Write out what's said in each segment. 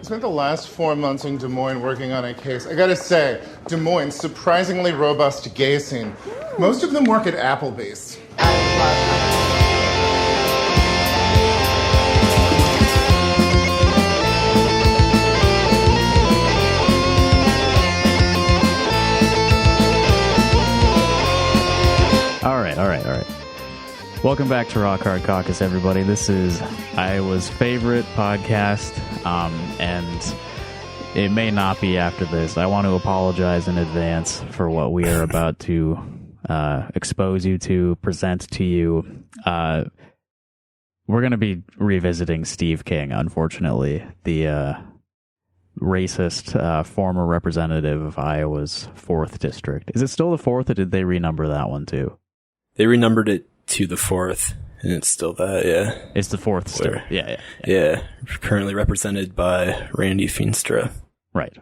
spent the last 4 months in Des Moines working on a case. I gotta say, Des Moines, surprisingly robust gay scene. Most of them work at Applebee's. All right. Welcome back to Rock Hard Caucus, everybody. This is Iowa's favorite podcast, and it may not be after this. I want to apologize in advance for what we are about to expose you to, present to you. We're going to be revisiting Steve King, unfortunately, the racist former representative of Iowa's 4th district. Is it still the 4th, or did they renumber that one too? They renumbered it to the 4th, and it's still that, yeah. It's the 4th still. Yeah. Currently represented by Randy Feenstra. Right.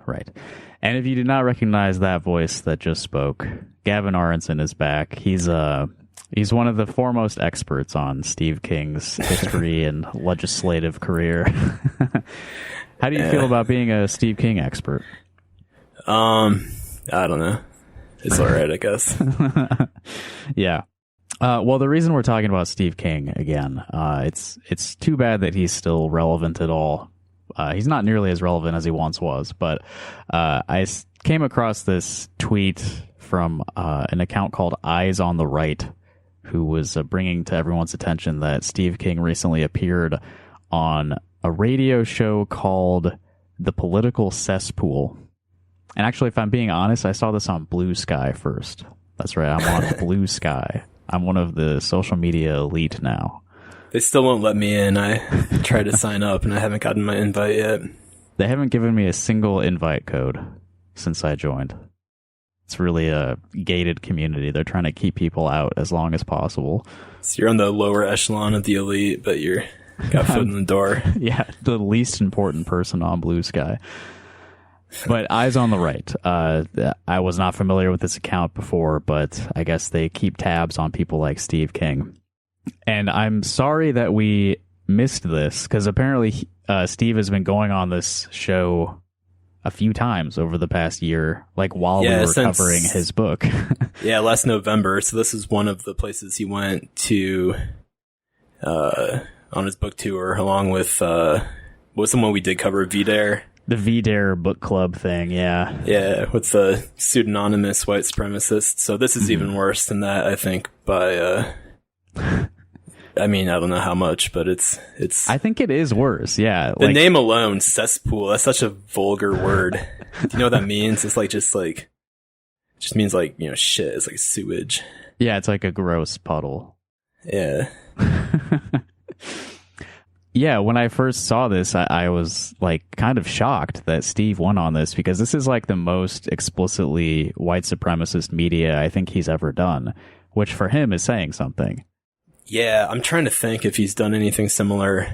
And if you did not recognize that voice that just spoke, Gavin Aronsen is back. He's one of the foremost experts on Steve King's history and legislative career. How do you feel about being a Steve King expert? I don't know. It's all right, I guess. Yeah. Well, the reason we're talking about Steve King again, it's too bad that he's still relevant at all. He's not nearly as relevant as he once was, but I came across this tweet from an account called Eyes on the Right, who was bringing to everyone's attention that Steve King recently appeared on a radio show called The Political Cesspool. And actually, if I'm being honest, I saw this on Blue Sky first. That's right, I'm on Blue Sky. I'm one of the social media elite now. They still won't let me in. I tried to sign up, and I haven't gotten my invite yet. They haven't given me a single invite code since I joined. It's really a gated community. They're trying to keep people out as long as possible. So you're on the lower echelon of the elite, but you're got foot in the door. Yeah, the least important person on Blue Sky. But Eyes on the Right. I was not familiar with this account before, but I guess they keep tabs on people like Steve King. And I'm sorry that we missed this, because apparently Steve has been going on this show a few times over the past year, like while we were covering his book. Yeah, last November. So this is one of the places he went to on his book tour, along with what was the one we did cover, VDare? The VDare book club thing, yeah. Yeah, with the pseudonymous white supremacist. So this is even worse than that, I think, by, I mean, I don't know how much, but it's. I think it is worse, yeah. The name alone, cesspool, that's such a vulgar word. Do you know what that means? It's just means shit. It's like sewage. Yeah, it's like a gross puddle. Yeah. Yeah, when I first saw this, I was kind of shocked that Steve went on this, because this is the most explicitly white supremacist media I think he's ever done, which for him is saying something. Yeah, I'm trying to think if he's done anything similar.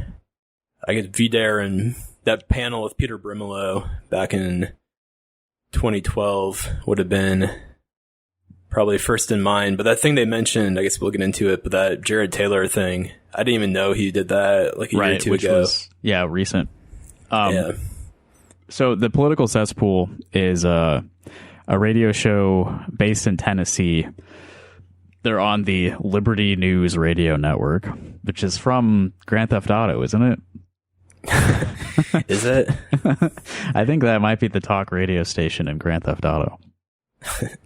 I get VDare and that panel with Peter Brimelow back in 2012 would have been probably first in mind. But that thing they mentioned, I guess we'll get into it, but that Jared Taylor thing, I didn't even know he did that a year or two ago. Yeah, recent. So the Political Cesspool is a radio show based in Tennessee. They're on the Liberty News radio network, which is from Grand Theft Auto, isn't it? Is it? I think that might be the talk radio station in Grand Theft Auto.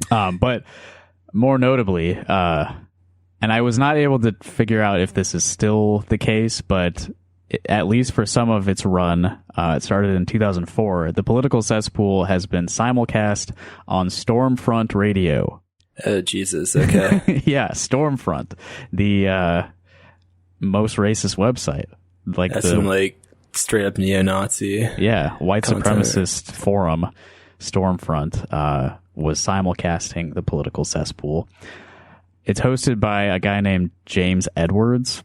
But more notably, and I was not able to figure out if this is still the case, but at least for some of its run, it started in 2004, the Political Cesspool has been simulcast on Stormfront Radio. Oh, Jesus, okay. Yeah, Stormfront, the most racist website. That's some straight up neo-Nazi. Yeah, white supremacist forum, Stormfront, was simulcasting the Political Cesspool. It's hosted by a guy named James Edwards,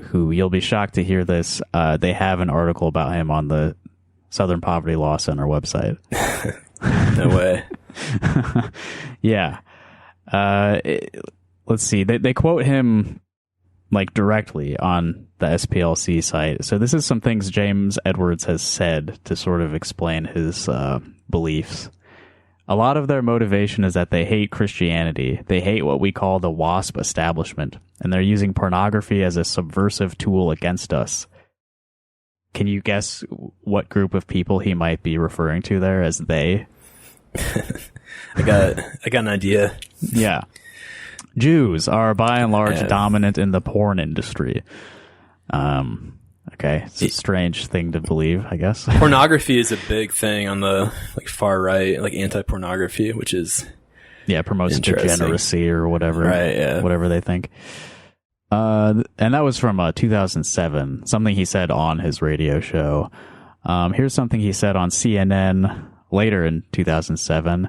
who, you'll be shocked to hear this, they have an article about him on the Southern Poverty Law Center website. No way. Yeah. Let's see. They quote him like directly on the SPLC site. So this is some things James Edwards has said to sort of explain his beliefs. A lot of their motivation is that they hate Christianity. They hate what we call the WASP establishment, and they're using pornography as a subversive tool against us. Can you guess what group of people he might be referring to there as they? I got an idea. Yeah. Jews are by and large dominant in the porn industry. Okay, it's a strange thing to believe, I guess. Pornography is a big thing on the like far right, like anti-pornography, which is promotes degeneracy or whatever, right? Yeah, whatever they think. And that was from 2007. Something he said on his radio show. Here's something he said on CNN later in 2007.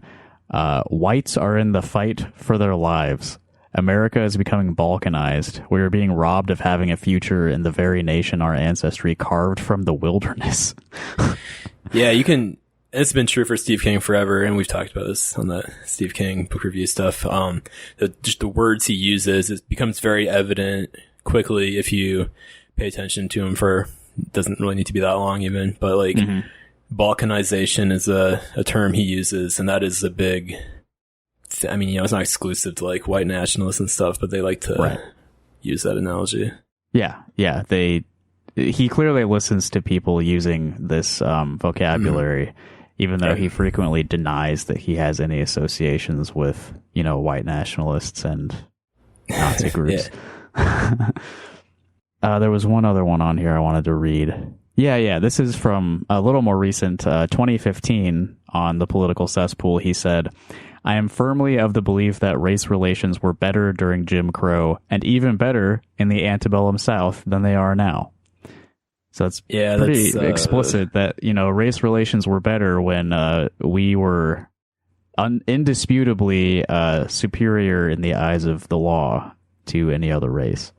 Whites are in the fight for their lives. America is becoming balkanized. We are being robbed of having a future in the very nation our ancestry carved from the wilderness. Yeah, you can. It's been true for Steve King forever, and we've talked about this on the Steve King book review stuff. Just the words he uses, it becomes very evident quickly if you pay attention to him for. Doesn't really need to be that long even, but like balkanization is a term he uses, and that is a big. I mean, it's not exclusive to like white nationalists and stuff, but they like to use that analogy. Yeah. He clearly listens to people using this vocabulary, even though he frequently denies that he has any associations with, white nationalists and Nazi groups. There was one other one on here I wanted to read. Yeah. This is from a little more recent, 2015 on the political cesspool. He said, I am firmly of the belief that race relations were better during Jim Crow and even better in the antebellum South than they are now. So it's pretty explicit that, race relations were better when we were indisputably superior in the eyes of the law to any other race.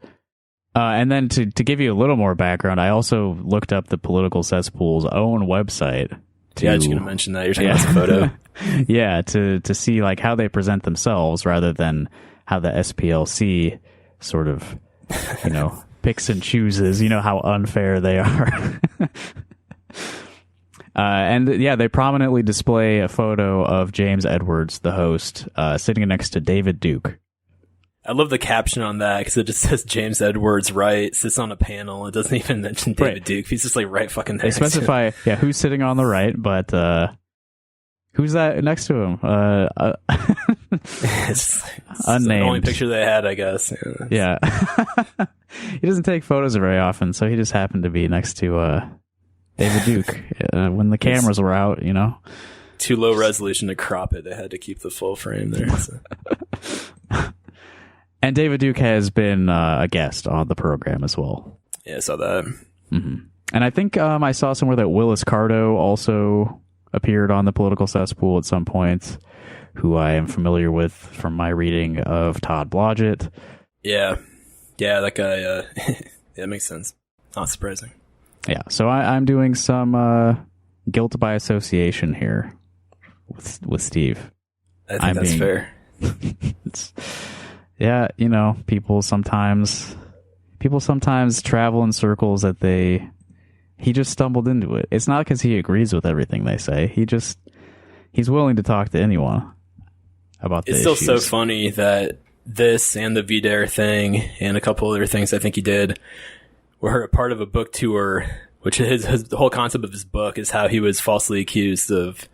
And then to give you a little more background, I also looked up the political cesspool's own website. I was going to mention that. You're talking about the photo. Yeah, to see like how they present themselves rather than how the SPLC sort of, picks and chooses, how unfair they are. They prominently display a photo of James Edwards, the host, sitting next to David Duke. I love the caption on that because it just says James Edwards, right, sits on a panel. It doesn't even mention David Duke. He's just like right fucking there. They specify, who's sitting on the right, but who's that next to him? It's unnamed. The only picture they had, I guess. Yeah. He doesn't take photos very often, so he just happened to be next to David Duke when the cameras were out, Too low resolution to crop it. They had to keep the full frame there. So. And David Duke has been a guest on the program as well. Yeah, I saw that. Mm-hmm. And I think I saw somewhere that Willis Carto also appeared on the political cesspool at some point, who I am familiar with from my reading of Todd Blodgett. Yeah, that guy, that makes sense. Not surprising. Yeah, so I'm doing some guilt by association here with Steve. I think that's fair. Yeah, people sometimes travel in circles that he just stumbled into it. It's not because he agrees with everything they say. He's willing to talk to anyone about the issues. It's still so funny that this and the VDare thing and a couple other things I think he did were a part of a book tour, which the whole concept of his book is how he was falsely accused of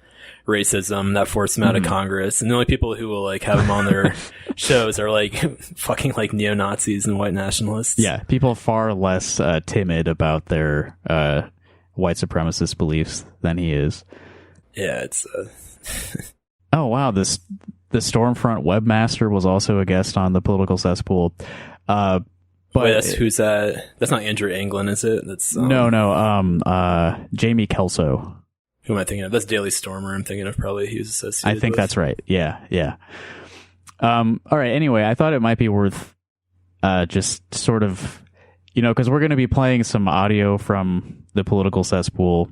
racism that forced him out of Congress, and the only people who will like have him on their shows are like fucking like neo-Nazis and white nationalists. Yeah, people far less timid about their white supremacist beliefs than he is. Yeah, it's oh wow, the Stormfront webmaster was also a guest on the political cesspool. But wait, who's that? That's not Andrew Anglin, is it? That's no. Jamie Kelso. Who am I thinking of? That's Daily Stormer. I'm thinking of probably he was associated. I think that's right. Yeah. All right. Anyway, I thought it might be worth just sort of, because we're going to be playing some audio from the political cesspool.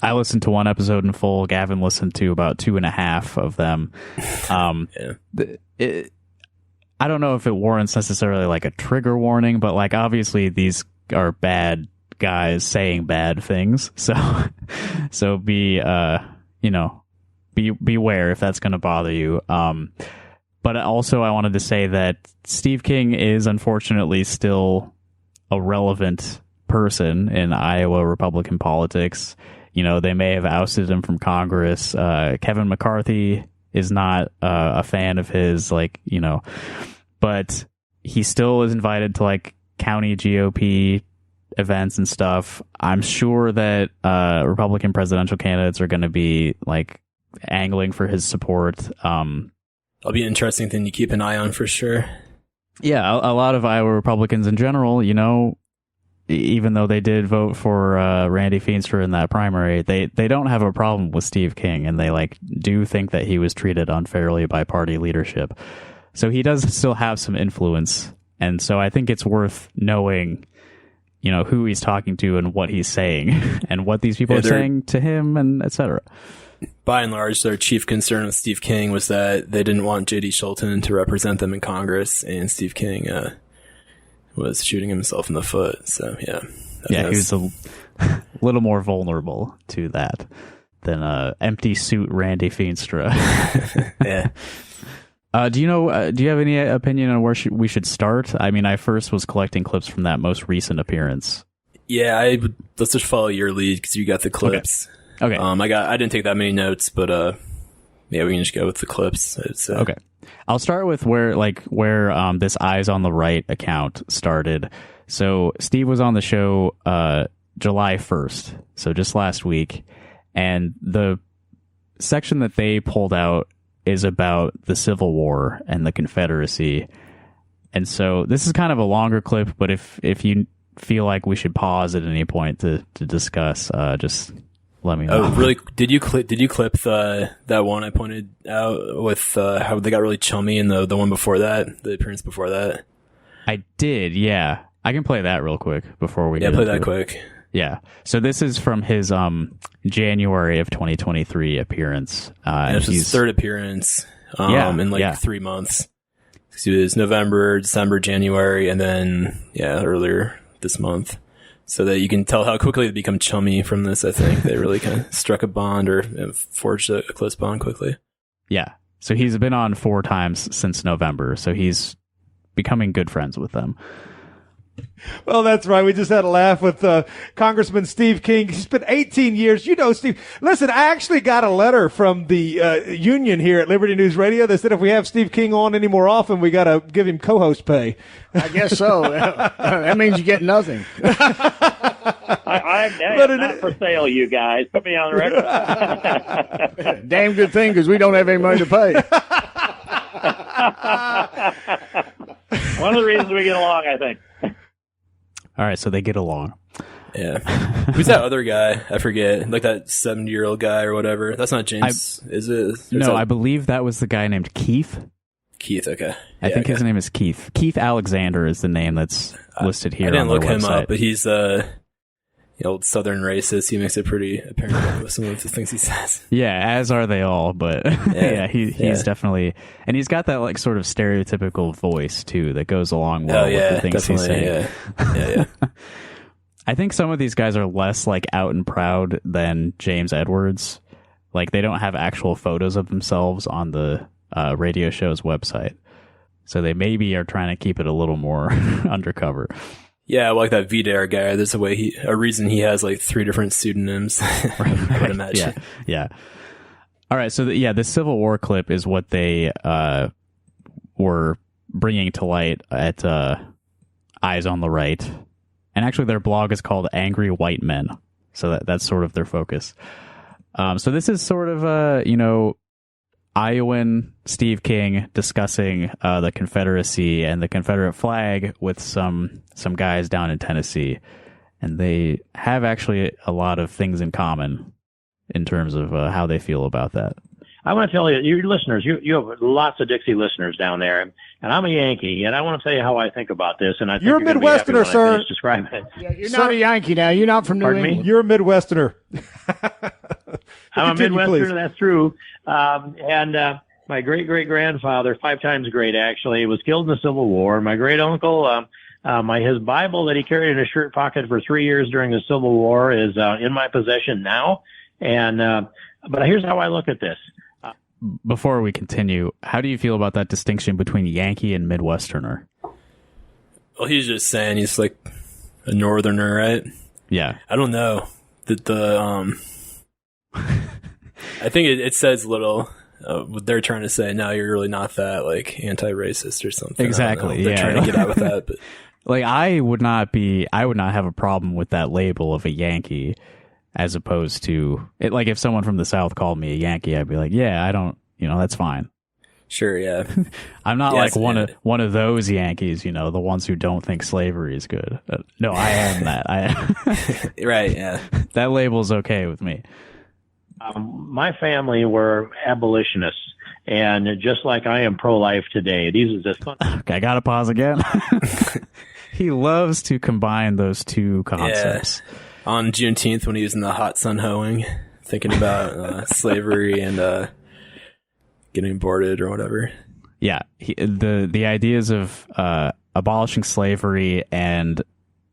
I listened to one episode in full. Gavin listened to about 2.5 of them. I don't know if it warrants necessarily like a trigger warning, but like obviously these are bad guys saying bad things. So be beware if that's going to bother you. But also I wanted to say that Steve King is unfortunately still a relevant person in Iowa Republican politics. They may have ousted him from Congress. Kevin McCarthy is not a fan of his, but he still is invited to like county GOP events and stuff. I'm sure that Republican presidential candidates are going to be like angling for his support. That'll be an interesting thing to keep an eye on for sure. Yeah, a lot of Iowa Republicans in general, even though they did vote for Randy Feenstra in that primary, they don't have a problem with Steve King, and they do think that he was treated unfairly by party leadership. So he does still have some influence, and so I think it's worth knowing, who he's talking to and what he's saying, and what these people are saying to him, and etc. By and large, their chief concern with Steve King was that they didn't want J.D. Scholten to represent them in Congress, and Steve King was shooting himself in the foot. So, yeah. Yeah, he was a little more vulnerable to that than empty suit Randy Feenstra. Yeah. Do you have any opinion on where we should start? I mean, I first was collecting clips from that most recent appearance. Yeah, let's just follow your lead because you got the clips. Okay. I didn't take that many notes, but yeah, we can just go with the clips. Okay. I'll start with where this Eyes on the Right account started. So Steve was on the show July 1st, so just last week, and the section that they pulled out is about the Civil War and the Confederacy. And so this is kind of a longer clip, but if you feel like we should pause at any point to discuss, just let me know. Oh, really? Did you clip that one I pointed out with how they got really chummy, and the one before that, the appearance before that? I did, yeah. I can play that real quick before we play that quick. Yeah. So this is from his January of 2023 appearance. And it's his third appearance in 3 months. So it was November, December, January, and then earlier this month. So that you can tell how quickly they become chummy from this. I think they really kind of struck a bond or forged a close bond quickly. Yeah. So he's been on 4 times since November. So he's becoming good friends with them. Well, that's right. We just had a laugh with Congressman Steve King. He's been 18 years. Steve. Listen, I actually got a letter from the union here at Liberty News Radio. They said if we have Steve King on any more often, we got to give him co-host pay. I guess so. That means you get nothing. I'm not for sale, you guys. Put me on the record. Damn good thing, because we don't have any money to pay. One of the reasons we get along, I think. All right, so they get along. Yeah. Who's that other guy? I forget. Like that 70-year-old guy or whatever. That's not James, is it? No, I believe that was the guy named Keith. Keith, okay. I think his name is Keith. Keith Alexander is the name that's listed here. I didn't on look him website. up, but he's the old Southern racist. He makes it pretty apparent with some of the things he says. Yeah, as are they all, but he's definitely, and he's got that sort of stereotypical voice too that goes along well with the things he's saying. Yeah. I think some of these guys are less out and proud than James Edwards. They don't have actual photos of themselves on the radio show's website, so they maybe are trying to keep it a little more undercover. Yeah, like that VDARE guy. There's a reason he has 3 different pseudonyms. I would imagine. Yeah. All right. So the Civil War clip is what they were bringing to light at Eyes on the Right, and actually their blog is called Angry White Men. So that's sort of their focus. So this is sort of Iowan Steve King discussing the Confederacy and the Confederate flag with some guys down in Tennessee, and they have actually a lot of things in common in terms of how they feel about that. I want to tell you, your listeners, you have lots of Dixie listeners down there, and I'm a Yankee, and I want to tell you how I think about this. And I think you're a Midwesterner, sir. Describe it. Yeah, you're not a Yankee now. You're not from New England. You're a Midwesterner. I'm a Midwesterner. That's true. And my great-great-grandfather, 5 times great actually, was killed in the Civil War. My great-uncle, his Bible that he carried in his shirt pocket for 3 years during the Civil War is in my possession now. And but here's how I look at this. Before we continue, how do you feel about that distinction between Yankee and Midwesterner? Well, he's just saying he's like a Northerner, right? Yeah. I don't know. I think it says little. They're trying to say, no, you're really not that, like, anti-racist or something. Exactly. They're trying to get out with that. But like, I would not have a problem with that label of a Yankee, as opposed to it. Like, if someone from the South called me a Yankee, I'd be like, yeah, I don't, that's fine. Sure, yeah. I'm not like one of those Yankees, the ones who don't think slavery is good. No, I am that. Right, yeah. That label's okay with me. My family were abolitionists, and just like I am pro-life today, these are just fun. Okay, I gotta pause again. He loves to combine those two concepts. Yeah. On Juneteenth, when he was in the hot sun hoeing, thinking about slavery and getting boarded or whatever. Yeah, the ideas of abolishing slavery and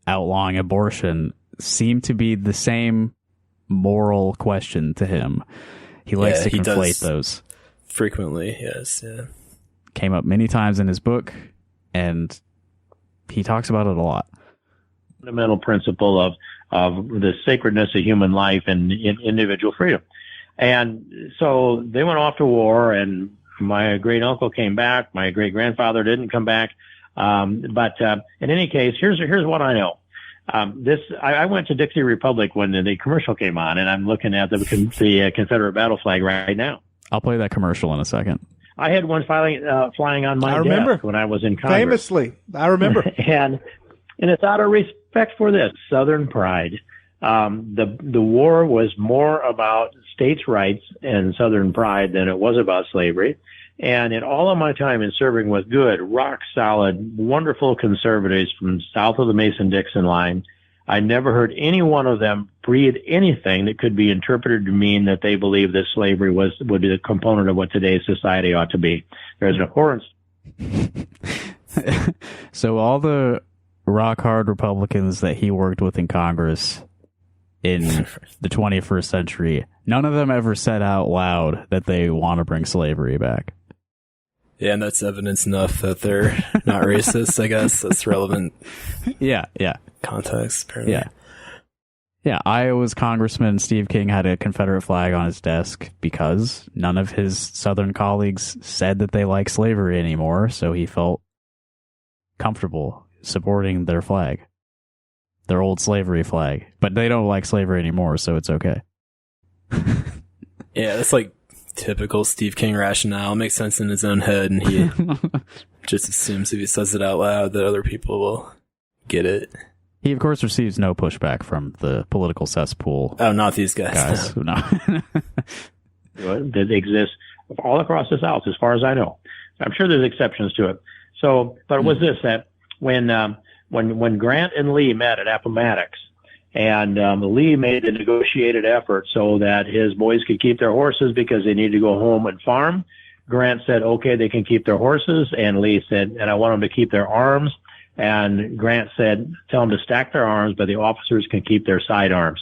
outlawing abortion seem to be the same moral question to him. He likes to conflate those. Frequently, yes. Yeah. Came up many times in his book, and he talks about it a lot. Fundamental principle of the sacredness of human life and individual freedom. And so they went off to war, and my great uncle came back. My great grandfather didn't come back. But in any case, here's what I know. I went to Dixie Republic when the commercial came on, and I'm looking at the Confederate battle flag right now. I'll play that commercial in a second. I had one flying on my desk when I was in Congress. Famously, I remember. and it's out of respect for this Southern pride. The war was more about states' rights and Southern pride than it was about slavery. And in all of my time in serving with good, rock-solid, wonderful conservatives from south of the Mason-Dixon line, I never heard any one of them breathe anything that could be interpreted to mean that they believe that slavery would be a component of what today's society ought to be. There's an abhorrence. So all the rock-hard Republicans that he worked with in Congress in the 21st century, none of them ever said out loud that they want to bring slavery back. Yeah, and that's evidence enough that they're not racist, I guess. That's relevant. Yeah. Context, apparently. Yeah, Iowa's Congressman Steve King had a Confederate flag on his desk because none of his Southern colleagues said that they like slavery anymore, so he felt comfortable supporting their flag. Their old slavery flag. But they don't like slavery anymore, so it's okay. Yeah, that's like typical Steve King rationale. It makes sense in his own head, and he just assumes if he says it out loud that other people will get it. He, of course, receives no pushback from the political cesspool. Oh, not these guys. No. That exists all across the South, as far as I know. I'm sure there's exceptions to it. So, but it was this, that when Grant and Lee met at Appomattox, and Lee made a negotiated effort so that his boys could keep their horses because they needed to go home and farm. Grant said, okay, they can keep their horses. And Lee said, and I want them to keep their arms. And Grant said, tell them to stack their arms, but the officers can keep their sidearms.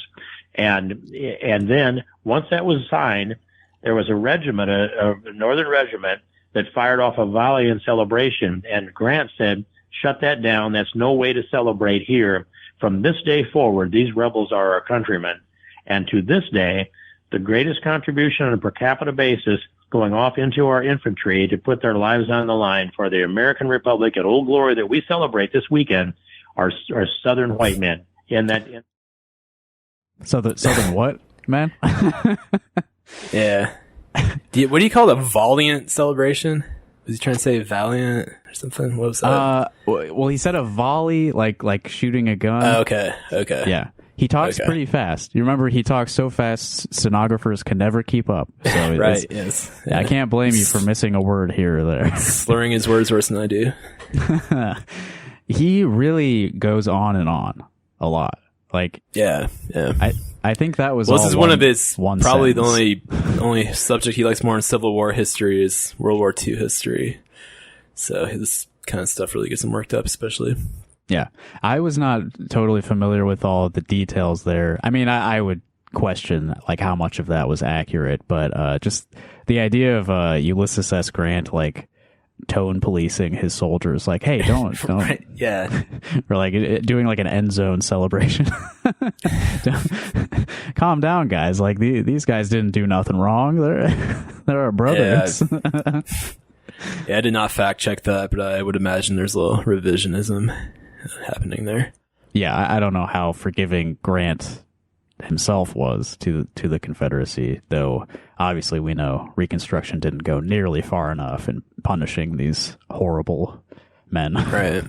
And then once that was signed, there was a regiment, a Northern regiment, that fired off a volley in celebration. And Grant said, shut that down. That's no way to celebrate here. From this day forward, these rebels are our countrymen. And to this day, the greatest contribution on a per capita basis going off into our infantry to put their lives on the line for the American Republic at Old Glory that we celebrate this weekend are Southern white men. Southern what, man? Yeah. What do you call it? A valiant celebration? Was he trying to say valiant or something? What was that? Well, he said a volley, like shooting a gun. Oh, okay. Yeah. He talks pretty fast. You remember he talks so fast, stenographers can never keep up. So right, yes. Yeah. I can't blame you for missing a word here or there. Slurring his words worse than I do. He really goes on and on a lot. Like, yeah. I think that was this is one of his, one probably sentence. the only The only subject he likes more in Civil War history is World War II history. So this kind of stuff really gets him worked up, especially. Yeah. I was not totally familiar with all of the details there. I mean, I would question like how much of that was accurate, but just the idea of Ulysses S. Grant like tone policing his soldiers, like, hey, don't Right, yeah, or like doing like an end zone celebration. Calm down, guys. Like these guys didn't do nothing wrong. They're our brothers. Yeah, I did not fact check that, but I would imagine there's a little revisionism happening there. Yeah, I don't know how forgiving Grant himself was to the Confederacy, though obviously we know Reconstruction didn't go nearly far enough in punishing these horrible men. Right.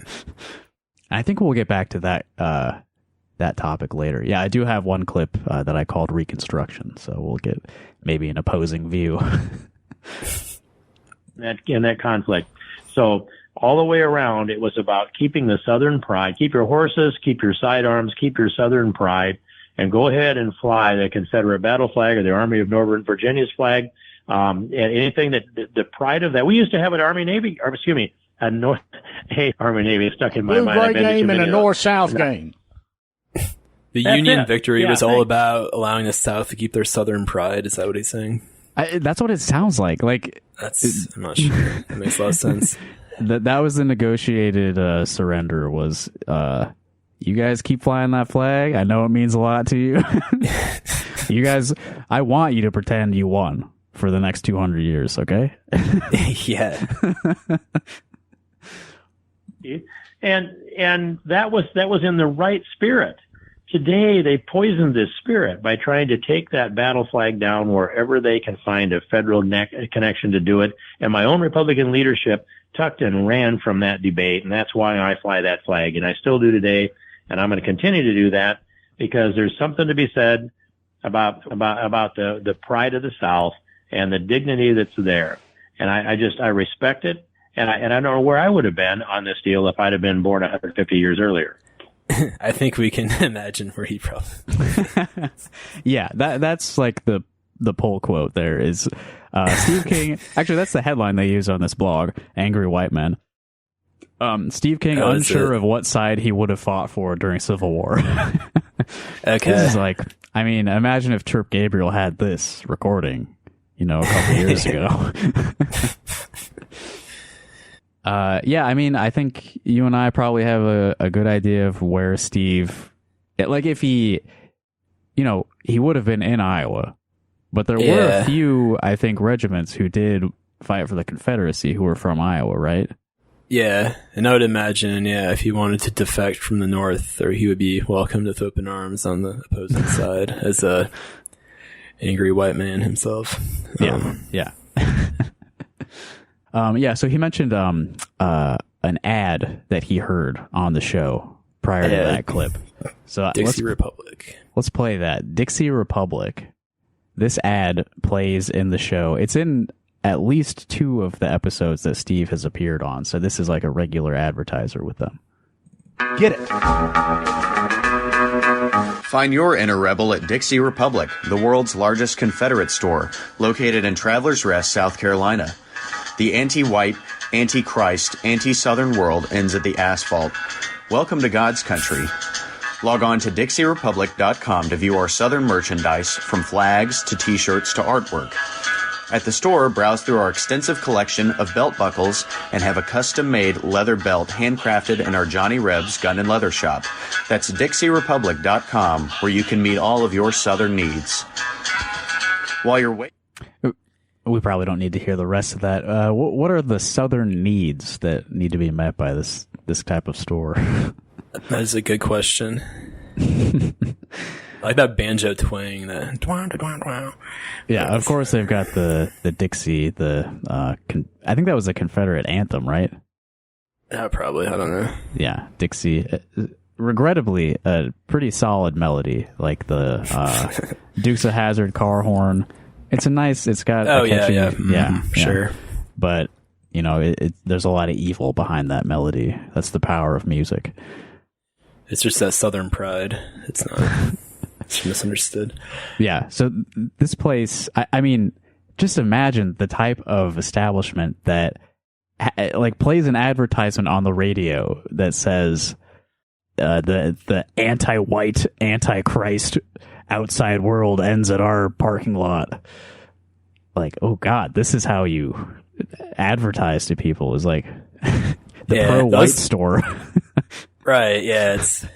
I think we'll get back to that topic later. Yeah, I do have one clip that I called Reconstruction, so we'll get maybe an opposing view. in that conflict. So all the way around, it was about keeping the Southern pride. Keep your horses, keep your sidearms, keep your Southern pride, and go ahead and fly the Confederate battle flag or the Army of Northern Virginia's flag. And anything that the pride of that. We used to have an Army Navy, or excuse me, a North Army Navy stuck in my Blue mind. Gray game and a North-South game. The That's Union it. victory Yeah, was all thanks. about allowing the South to keep their Southern pride. Is that what he's saying? That's what it sounds like. Like I'm not sure. That makes a lot of sense. that was the negotiated surrender. Was you guys keep flying that flag? I know it means a lot to you. You guys, I want you to pretend you won for the next 200 years. Okay? Yeah. And that was in the right spirit. Today, they poisoned this spirit by trying to take that battle flag down wherever they can find a federal connection to do it. And my own Republican leadership tucked and ran from that debate, and that's why I fly that flag, and I still do today, and I'm going to continue to do that because there's something to be said about the pride of the South and the dignity that's there. And I respect it, and I don't know where I would have been on this deal if I'd have been born 150 years earlier. I think we can imagine where he probably. Yeah, that's like the poll quote. There is Steve King. Actually, that's the headline they use on this blog. Angry white men. Steve King unsure of what side he would have fought for during Civil War. Okay. This is like, I mean, imagine if Chirp Gabriel had this recording, a couple years ago. Yeah, I mean, I think you and I probably have a good idea of where Steve, like if he, he would have been in Iowa, but there were a few, I think, regiments who did fight for the Confederacy who were from Iowa, right? Yeah, and I would imagine, if he wanted to defect from the North, or he would be welcomed with open arms on the opposing side as a angry white man himself. Yeah. Yeah, so he mentioned an ad that he heard on the show prior to that clip. So Dixie Republic. Let's play that. Dixie Republic. This ad plays in the show. It's in at least 2 of the episodes that Steve has appeared on. So this is like a regular advertiser with them. Get it. Find your inner rebel at Dixie Republic, the world's largest Confederate store, located in Travelers Rest, South Carolina. The anti-white, anti-Christ, anti-Southern world ends at the asphalt. Welcome to God's country. Log on to DixieRepublic.com to view our Southern merchandise, from flags to t-shirts to artwork. At the store, browse through our extensive collection of belt buckles and have a custom-made leather belt handcrafted in our Johnny Rebs Gun and Leather Shop. That's DixieRepublic.com, where you can meet all of your Southern needs. While you're waiting... We probably don't need to hear the rest of that. What are the Southern needs that need to be met by this type of store? That is a good question. I like that banjo twang. Yeah, of course they've got the Dixie. I think that was a Confederate anthem, right? Yeah, probably. I don't know. Yeah, Dixie. Regrettably, a pretty solid melody, like the Dukes of Hazzard car horn. It's got a catchy, sure. But, there's a lot of evil behind that melody. That's the power of music. It's just that Southern pride. It's not. It's misunderstood. Yeah. So this place, I mean, just imagine the type of establishment that like plays an advertisement on the radio that says the anti-white, anti-Christ outside world ends at our parking lot. Like, oh God, this is how you advertise to people, is like the pro-white store. Right. Yeah. It's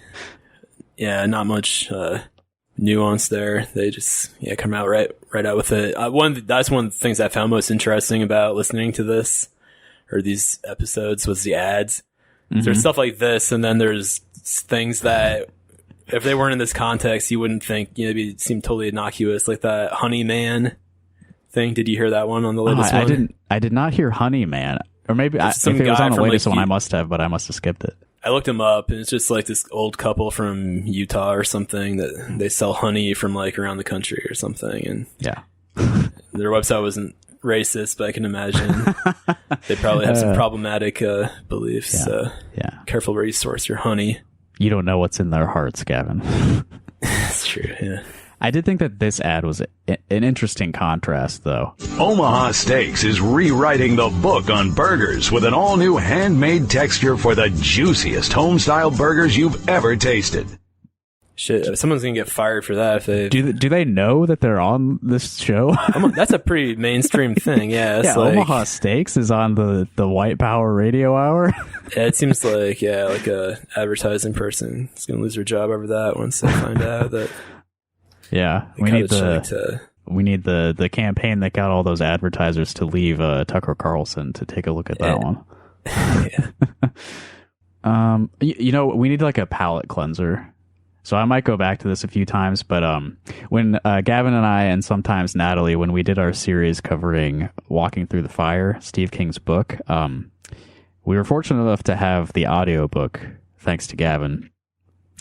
not much nuance there. They just come out right out with it. That's one of the things I found most interesting about listening to this or these episodes was the ads. Mm-hmm. There's stuff like this, and then there's things that if they weren't in this context, you wouldn't think, it'd seem totally innocuous, like that Honey Man thing. Did you hear that one on the latest one? I did not hear Honey Man, or maybe if it was on the latest one, I must have skipped it. I looked him up, and it's just like this old couple from Utah or something that they sell honey from like around the country or something. And their website wasn't racist, but I can imagine they probably have some problematic beliefs. Careful where you source your honey. You don't know what's in their hearts, Gavin. That's true. Yeah. I did think that this ad was an interesting contrast, though. Omaha Steaks is rewriting the book on burgers with an all-new handmade texture for the juiciest home-style burgers you've ever tasted. Shit, someone's gonna get fired for that if they... Do they know that they're on this show? That's a pretty mainstream thing, yeah. Yeah, like, Omaha Steaks is on the White Power Radio Hour. Yeah, it seems like a advertising person is gonna lose their job over that once they find out that... Yeah, we need the campaign that got all those advertisers to leave Tucker Carlson to take a look at that one. We need like a palate cleanser. So I might go back to this a few times, but when Gavin and I, and sometimes Natalie, when we did our series covering Walking Through the Fire, Steve King's book, we were fortunate enough to have the audiobook, thanks to Gavin.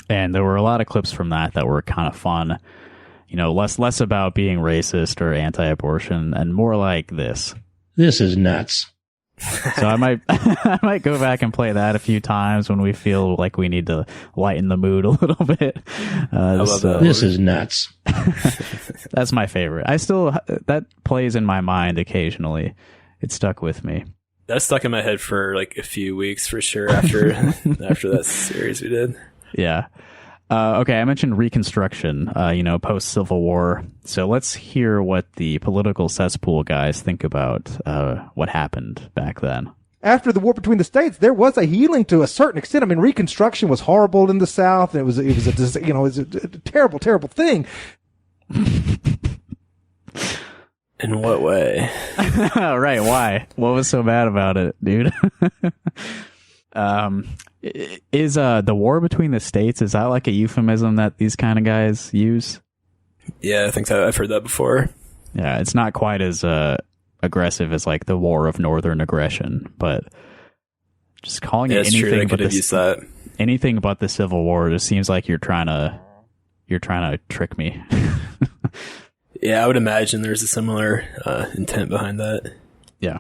And there were a lot of clips from that were kind of fun. Less about being racist or anti-abortion and more like this. This is nuts. So I might go back and play that a few times when we feel like we need to lighten the mood a little bit. This is nuts. That's my favorite. That plays in my mind occasionally. It stuck with me. That stuck in my head for like a few weeks for sure after that series we did. Yeah. Okay, I mentioned Reconstruction, post-Civil War. So let's hear what the political cesspool guys think about what happened back then. After the war between the states, there was a healing to a certain extent. I mean, Reconstruction was horrible in the South. It was a terrible, terrible thing. In what way? Right, why? What was so bad about it, dude? Is the war between the states, is that like a euphemism that these kind of guys use? Yeah, I think so. I've heard that before. Yeah, it's not quite as aggressive as like the War of Northern Aggression, but just calling it anything but anything but the Civil War just seems like you're trying to trick me. Yeah, I would imagine there's a similar intent behind that. Yeah.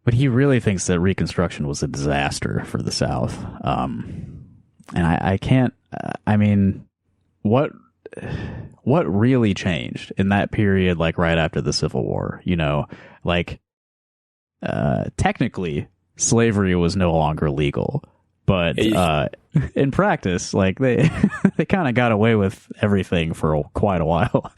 But he really thinks that Reconstruction was a disaster for the South. And I can't, what really changed in that period, like right after the Civil War, technically slavery was no longer legal, but, in practice, like they kind of got away with everything for quite a while.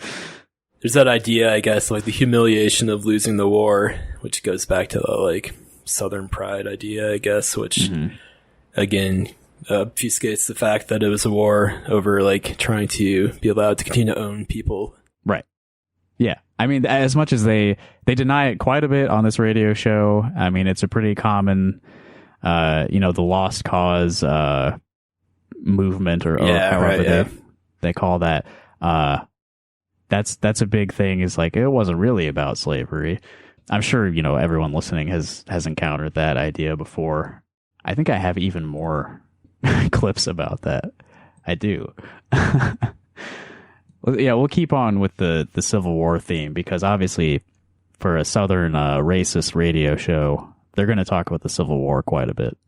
There's that idea, I guess, like the humiliation of losing the war, which goes back to the like Southern pride idea, I guess, which again obfuscates the fact that it was a war over like trying to be allowed to continue to own people. Right. Yeah. I mean, as much as they deny it quite a bit on this radio show, I mean, it's a pretty common, the Lost Cause movement or however they call that. That's a big thing, is like, it wasn't really about slavery. I'm sure, everyone listening has encountered that idea before. I think I have even more clips about that. I do. Yeah, we'll keep on with the Civil War theme, because obviously for a Southern racist radio show, they're going to talk about the Civil War quite a bit.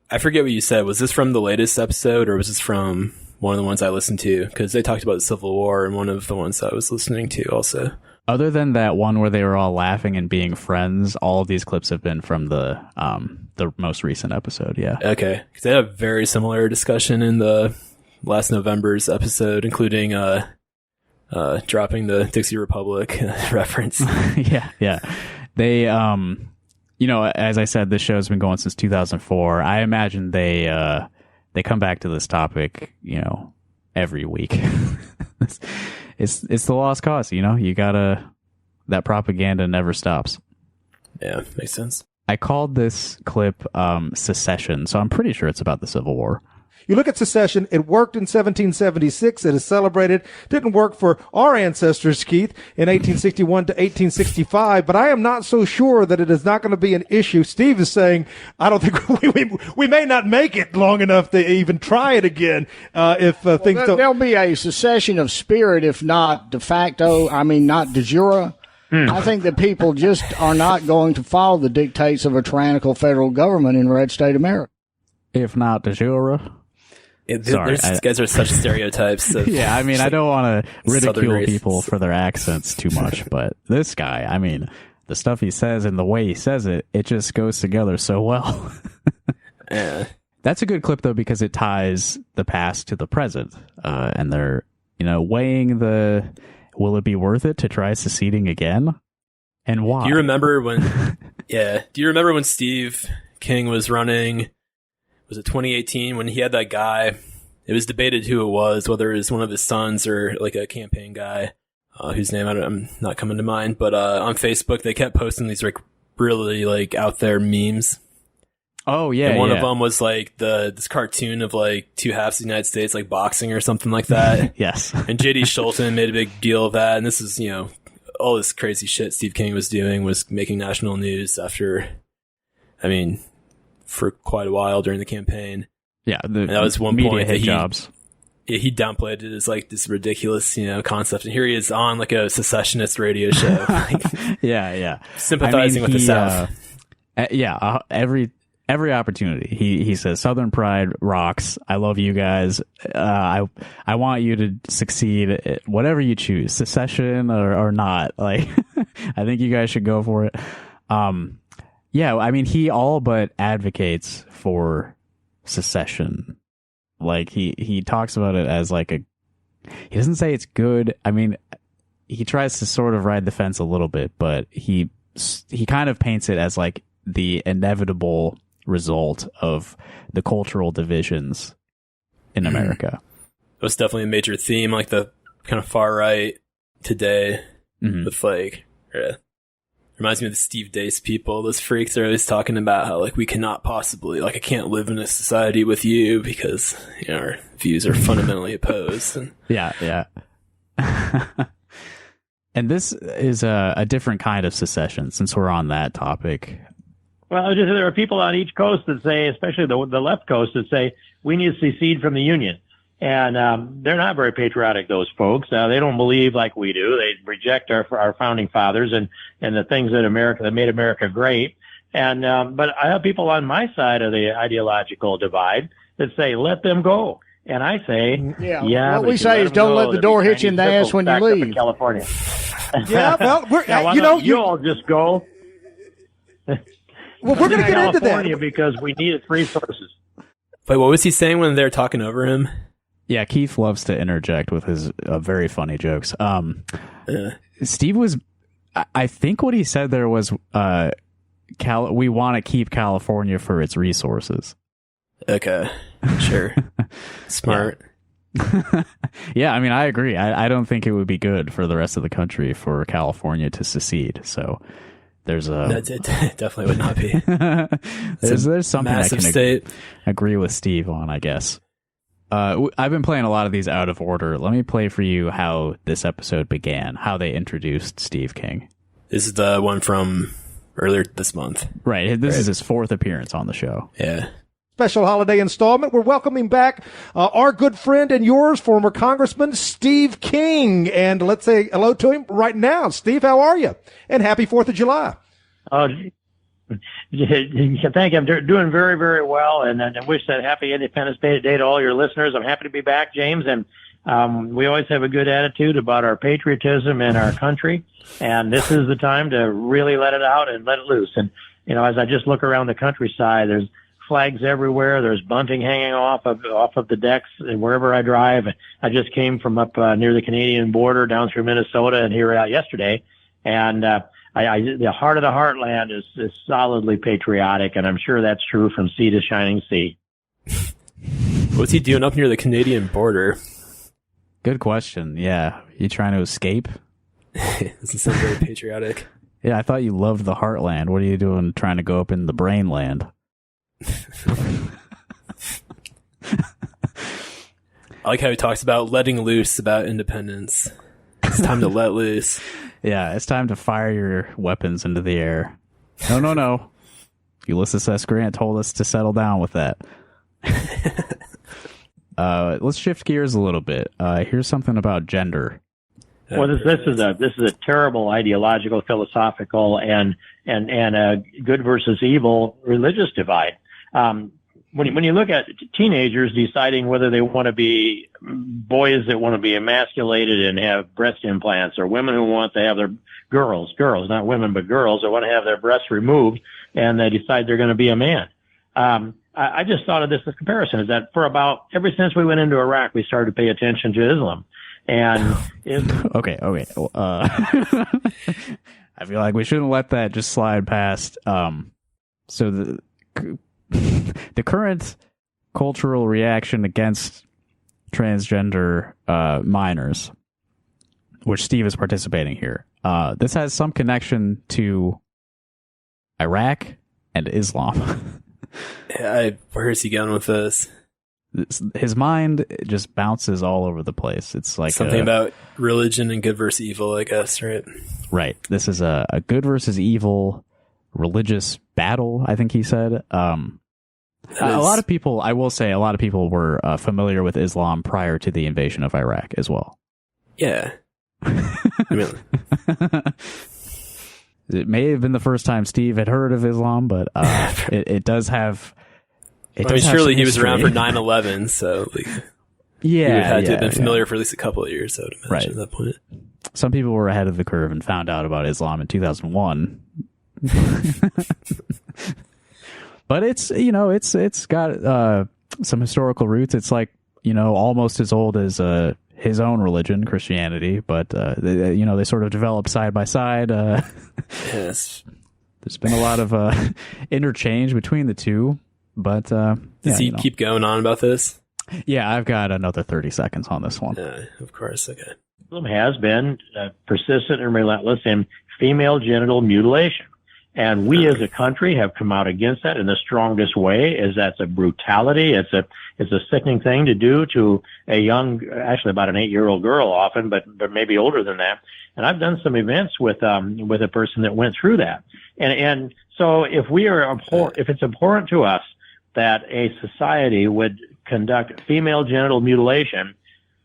I forget what you said. Was this from the latest episode, or was this from one of the ones I listened to, because they talked about the Civil War in one of the ones I was listening to also. Other than that one where they were all laughing and being friends, all of these clips have been from the most recent episode. Yeah. Okay, because they had a very similar discussion in the last November's episode, including dropping the Dixie Republic reference. Yeah. They, as I said, this show's been going since 2004. I imagine they come back to this topic, every week. It's the lost cause, you gotta, that propaganda never stops. Yeah, makes sense. I called this clip Secession, so I'm pretty sure it's about the Civil War. You look at secession, it worked in 1776, it is celebrated, didn't work for our ancestors, Keith, in 1861 to 1865, but I am not so sure that it is not going to be an issue. Steve is saying, I don't think we may not make it long enough to even try it again, if things don't. There'll be a secession of spirit, if not de facto, not de jure. I think that people just are not going to follow the dictates of a tyrannical federal government in red state America. If not de jure. These guys are such stereotypes. Yeah, I don't want to ridicule people for their accents too much, but this guy, the stuff he says and the way he says it just goes together so well. Yeah. That's a good clip, though, because it ties the past to the present, and they're, weighing will it be worth it to try seceding again, and why? Do you remember when Steve King was running? Was it 2018 when he had that guy? It was debated who it was, whether it was one of his sons or like a campaign guy, whose name I'm not coming to mind. But on Facebook, they kept posting these like really like out there memes. Oh yeah, and one of them was like this cartoon of like two halves of the United States like boxing or something like that. Yes. And J.D. Schulten made a big deal of that, and this is all this crazy shit Steve King was doing was making national news after, for quite a while during the campaign. Yeah, and that was one media point hit that jobs. He downplayed it as like this ridiculous, concept. And here he is on like a secessionist radio show. Yeah. Sympathizing with the South. Every opportunity. He says, Southern pride rocks. I love you guys. I want you to succeed, whatever you choose, secession or not. Like, I think you guys should go for it. He all but advocates for secession. Like he talks about it as like he doesn't say it's good. He tries to sort of ride the fence a little bit, but he kind of paints it as like the inevitable result of the cultural divisions in America. It was definitely a major theme, like the kind of far right today with like, reminds me of the Steve Deace people. Those freaks are always talking about how like we cannot possibly, like I can't live in a society with you because our views are fundamentally opposed. And yeah. And this is a different kind of secession since we're on that topic. Well, there are people on each coast that say, especially the left coast, that say we need to secede from the Union. And they're not very patriotic, those folks. They don't believe like we do. They reject our founding fathers and the things that made America great. And but I have people on my side of the ideological divide that say, let them go. And I say, what we say is don't let the door hit you in the ass when you leave. California. You all just go. Well, we're going to get into that because we need its resources. Wait, what was he saying when they're talking over him? Yeah, Keith loves to interject with his very funny jokes. Steve was, I think what he said there was, we want to keep California for its resources. Okay, sure. Smart. Yeah, I agree. I don't think it would be good for the rest of the country for California to secede. So there's it definitely would not be. there's something I can agree with Steve on, I guess. I've been playing a lot of these out of order. Let me play for you how this episode began, how they introduced Steve King. This is the one from earlier this month. Right. This is his fourth appearance on the show. Yeah. Special holiday installment. We're welcoming back our good friend and yours, former Congressman Steve King. And let's say hello to him right now. Steve, how are you? And happy 4th of July. Thank you. I'm doing very, very well, and I wish that happy Independence Day to all your listeners. I'm happy to be back, James, and we always have a good attitude about our patriotism and our country, and this is the time to really let it out and let it loose. And, you know, as I just look around the countryside, there's flags everywhere. There's bunting hanging off of the decks wherever I drive. I just came from up near the Canadian border down through Minnesota and here yesterday, and the heart of the heartland is solidly patriotic, and I'm sure that's true from sea to shining sea. What's he doing up near the Canadian border? Good question. Yeah. You trying to escape? Doesn't sound very patriotic. Yeah, I thought you loved the heartland. What are you doing trying to go up in the brain land? I like how he talks about letting loose, about independence. It's time to let loose. Yeah, it's time to fire your weapons into the air. No. Ulysses S. Grant told us to settle down with that. Let's shift gears a little bit. Here's something about gender. Well, this is a terrible ideological, philosophical, and a good versus evil religious divide. When you look at teenagers deciding whether they want to be boys that want to be emasculated and have breast implants, or women who want to have their girls, not women, but girls that want to have their breasts removed, and they decide they're going to be a man. I just thought of this as comparison, is that for about ever since we went into Iraq, we started to pay attention to Islam. And okay. I feel like we shouldn't let that just slide past. So the current cultural reaction against transgender minors, which Steve is participating here, this has some connection to Iraq and Islam. Where is he going with this? His mind just bounces all over the place. It's like something about religion and good versus evil, I guess, right? Right. This is a good versus evil religious battle, I think he said. A lot of people, I will say, were familiar with Islam prior to the invasion of Iraq as well. Yeah. It may have been the first time Steve had heard of Islam, but it does have... surely he was around for 9/11, so he had to have been familiar for at least a couple of years, I would imagine, at that point. Some people were ahead of the curve and found out about Islam in 2001. But it's got some historical roots. It's like, almost as old as his own religion, Christianity, but they sort of developed side by side. Yes. There's been a lot of interchange between the two. But does he keep going on about this? Yeah, I've got another 30 seconds on this one. Of course, okay. Islam has been persistent and relentless in female genital mutilation, and we as a country have come out against that in the strongest way. That's a brutality. It's a sickening thing to do to a young, actually about an 8-year-old girl, often, but maybe older than that. And I've done some events with a person that went through that, and so if it's important to us that a society would conduct female genital mutilation,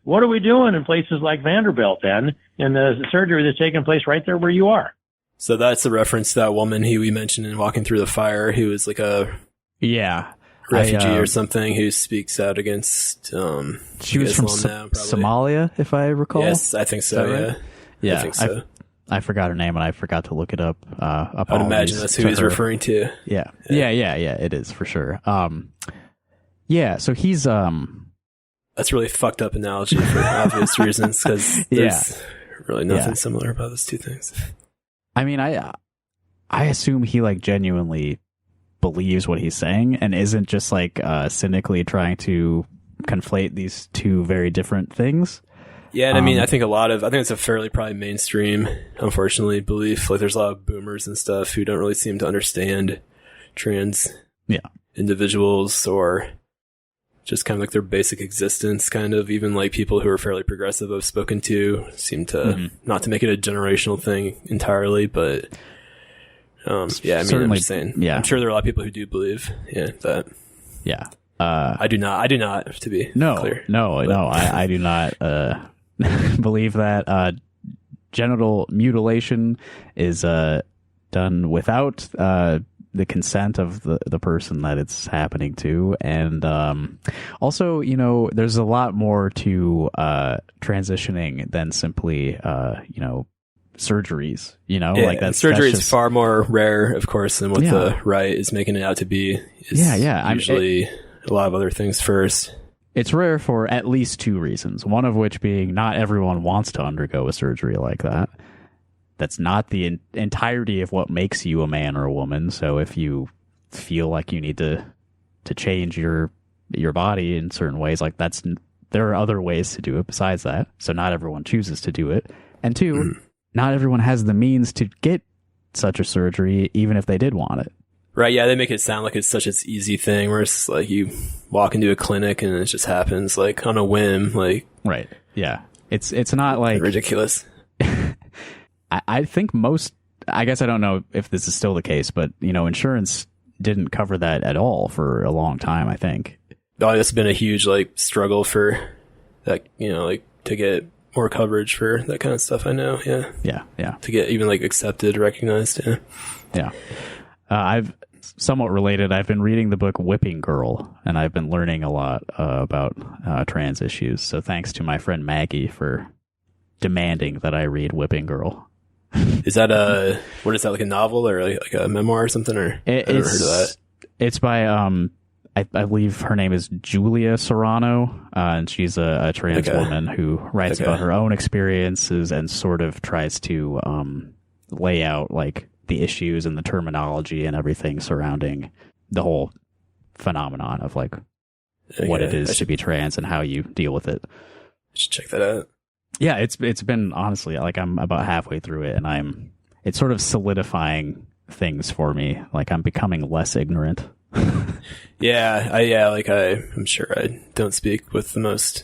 what are we doing in places like Vanderbilt then, in the surgery that's taking place right there where you are? So that's a reference to that woman who we mentioned in Walking Through the Fire, who is like a refugee or something, who speaks out against she was from Somalia, if I recall. Yes, I think so, right? Yeah, I think so. I forgot her name and I forgot to look it up. I would imagine that's who he's referring to. Yeah, it is for sure. So he's that's a really fucked up analogy for obvious reasons, because there's really nothing similar about those two things. I mean, I assume he genuinely believes what he's saying and isn't just cynically trying to conflate these two very different things. Yeah, and I mean, I think it's a fairly probably mainstream, unfortunately, belief. There's a lot of boomers and stuff who don't really seem to understand trans individuals, or just kind of their basic existence, kind of. Even people who are fairly progressive I've spoken to seem to, not to make it a generational thing entirely, but I'm just saying. Yeah. I'm sure there are a lot of people who do believe that. Yeah. I do not, to be clear. I do not believe that genital mutilation is done without the consent of the person that it's happening to. And also, there's a lot more to transitioning than simply, surgeries, like surgery that's is far more rare, of course, than what the right is making it out to be. Usually a lot of other things first. It's rare for at least two reasons. One of which being not everyone wants to undergo a surgery like that. That's not the entirety of what makes you a man or a woman. So if you feel like you need to change your body in certain ways, like there are other ways to do it besides that. So not everyone chooses to do it. And two, not everyone has the means to get such a surgery, even if they did want it. Right, yeah, they make it sound like it's such an easy thing where it's like you walk into a clinic and it just happens like on a whim, like right. Yeah. It's not like ridiculous. I think I guess I don't know if this is still the case, but insurance didn't cover that at all for a long time, I think. Oh, it's been a huge struggle for that, to get more coverage for that kind of stuff, I know. Yeah. Yeah. To get even accepted, recognized, yeah. Yeah. I've somewhat related. I've been reading the book Whipping Girl, and I've been learning a lot about trans issues. So thanks to my friend Maggie for demanding that I read Whipping Girl. Is that what is that, like a novel or like a memoir or something? Or I've never heard of that. It's by I believe her name is Julia Serrano, and she's a trans woman who writes about her own experiences and sort of tries to lay out the issues and the terminology and everything surrounding the whole phenomenon of what it is to be trans and how you deal with it. I should check that out. Yeah, it's been honestly I'm about halfway through it, and it's sort of solidifying things for me. I'm becoming less ignorant. I'm sure I don't speak with the most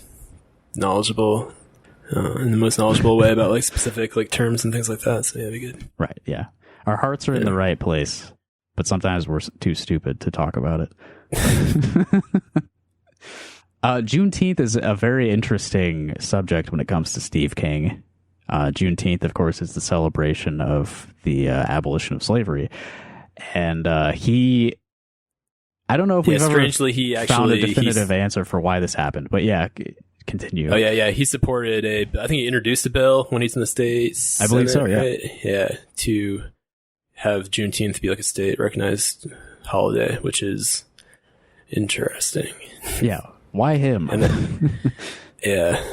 knowledgeable in the most knowledgeable way about specific terms and things like that. So yeah, it'd be good. Right. Yeah. Our hearts are in the right place, but sometimes we're too stupid to talk about it. Juneteenth is a very interesting subject when it comes to Steve King. Juneteenth, of course, is the celebration of the abolition of slavery. And I don't know if we've ever found a definitive answer for why this happened, but continue. Oh, yeah. He supported I think he introduced a bill when he's in the States. I believe so, yeah. Right? Yeah, to have Juneteenth be a state recognized holiday, which is interesting. Yeah. Why him? And then, yeah.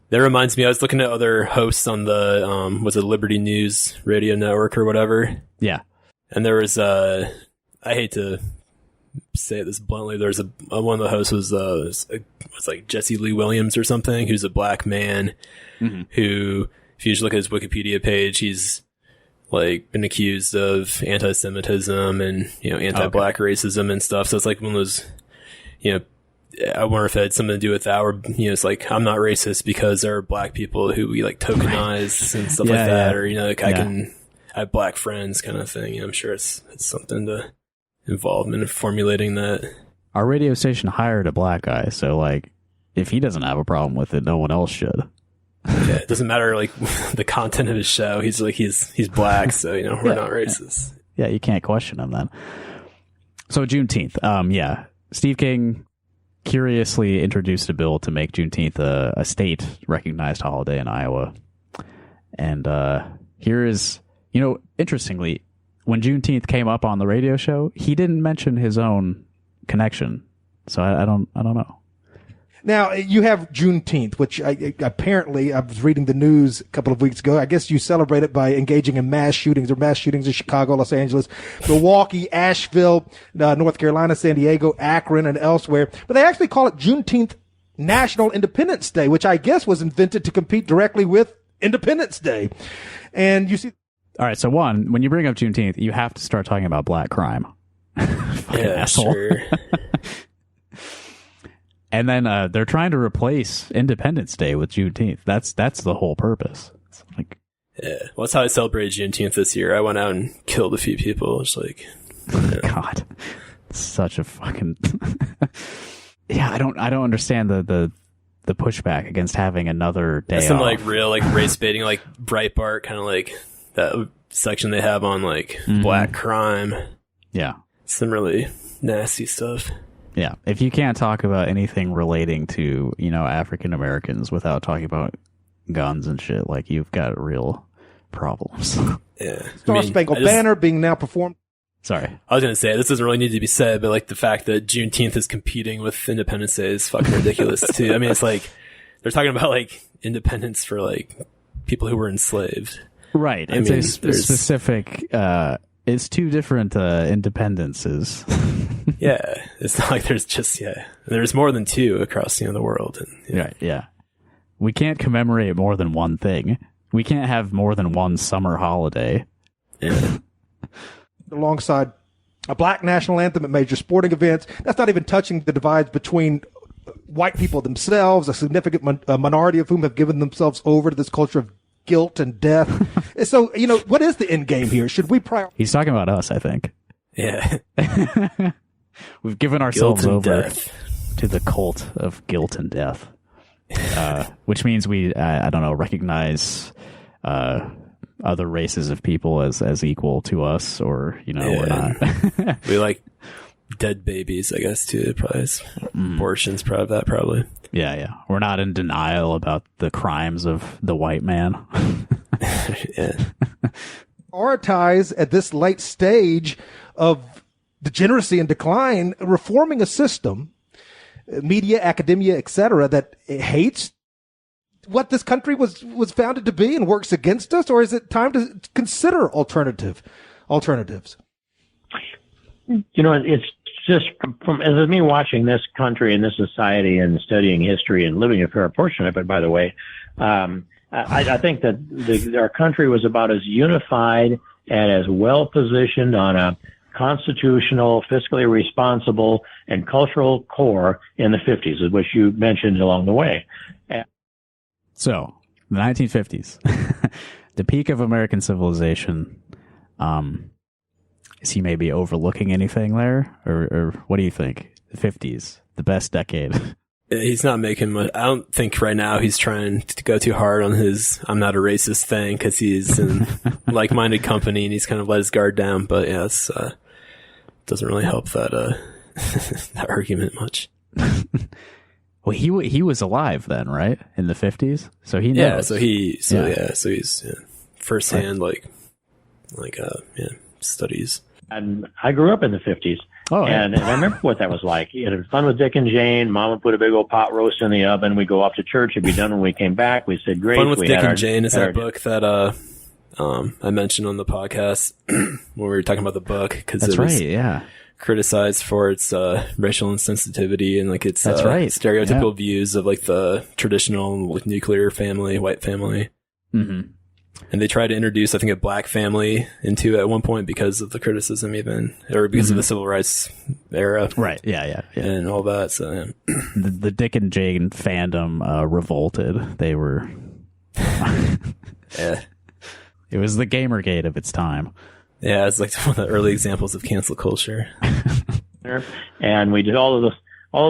That reminds me, I was looking at other hosts on the, was it Liberty News radio network or whatever? Yeah. And there was, I hate to say this bluntly, there's one of the hosts was Jesse Lee Williams or something, who's a black man who, if you just look at his Wikipedia page, he's been accused of anti-Semitism and, anti-black racism and stuff. So it's one of those, I wonder if it had something to do with that, or it's I'm not racist because there are black people who we tokenize and stuff like that, or I have black friends kind of thing. I'm sure it's something to involvement in formulating that. Our radio station hired a black guy, so if he doesn't have a problem with it, no one else should. Yeah, it doesn't matter the content of his show. He's he's black, so we're not racist. Yeah, you can't question him then. So Juneteenth, Steve King curiously introduced a bill to make Juneteenth a state recognized holiday in Iowa. And here is, interestingly, when Juneteenth came up on the radio show, he didn't mention his own connection. So I don't know. Now, you have Juneteenth, which apparently I was reading the news a couple of weeks ago. I guess you celebrate it by engaging in mass shootings. There are mass shootings in Chicago, Los Angeles, Milwaukee, Asheville, North Carolina, San Diego, Akron, and elsewhere. But they actually call it Juneteenth National Independence Day, which I guess was invented to compete directly with Independence Day. And you see... All right, so when you bring up Juneteenth, you have to start talking about black crime. Yeah, asshole. Sure. And then they're trying to replace Independence Day with Juneteenth. That's the whole purpose. It's yeah, well, that's how I celebrated Juneteenth this year. I went out and killed a few people. It's God, such a fucking yeah. I don't understand the pushback against having another day. Some off. Real race baiting, Breitbart kind of that section they have on black crime. Yeah. some really nasty stuff. Yeah, if you can't talk about anything relating to, African Americans without talking about guns and shit, like, you've got real problems. Yeah. Star Spangled Banner being now performed. Sorry. I was going to say, this doesn't really need to be said, but like the fact that Juneteenth is competing with Independence Day is fucking ridiculous too. I mean, it's like, they're talking about like independence for like people who were enslaved. Right. It's a specific, it's two different independences. Yeah. It's not like there's more than two across the world. And, Right. Yeah. We can't commemorate more than one thing. We can't have more than one summer holiday. Yeah. Alongside a black national anthem at major sporting events. That's not even touching the divides between white people themselves, a significant minority of whom have given themselves over to this culture of guilt and death. So, what is the end game here? Should we He's talking about us, I think. Yeah. We've given ourselves over to the cult of guilt and death, which means we, I don't know, recognize other races of people as equal to us, or we're not. We like dead babies, I guess, too. Probably abortions, probably. Yeah. We're not in denial about the crimes of the white man. Yeah. Prioritize at this late stage of degeneracy and decline, reforming a system, media, academia, etc., that hates what this country was founded to be and works against us, or is it time to consider alternatives? It's just as me watching this country and this society and studying history and living a fair portion of it, by the way, I think that our country was about as unified and as well positioned on a constitutional, fiscally responsible, and cultural core in the 50s, which you mentioned along the way. So, the 1950s, the peak of American civilization. Is he maybe overlooking anything there? Or what do you think? The 50s, the best decade. He's not making much. I don't think right now he's trying to go too hard on his I'm not a racist thing, because he's in like-minded company and he's kind of let his guard down. But yeah, it's doesn't really help that that argument much. Well, he was alive then, right? In the 50s? So he knows. Yeah, so he's firsthand, studies. And I grew up in the 50s. Oh, and I remember what that was like. It was fun with Dick and Jane. Mom would put a big old pot roast in the oven. We'd go off to church. It'd be done when we came back. We said, great. Fun with Dick and Jane is that book that I mentioned on the podcast when we were talking about the book. Cause That's it was right, yeah. criticized for its racial insensitivity and its stereotypical views of the traditional nuclear family, white family. Mm-hmm. And they tried to introduce, I think, a black family into it at one point because of the criticism, or because of the civil rights era, right? Yeah, and all that. So yeah. the Dick and Jane fandom revolted. They were, yeah. It was the Gamergate of its time. Yeah, it's like one of the early examples of cancel culture. And we did all of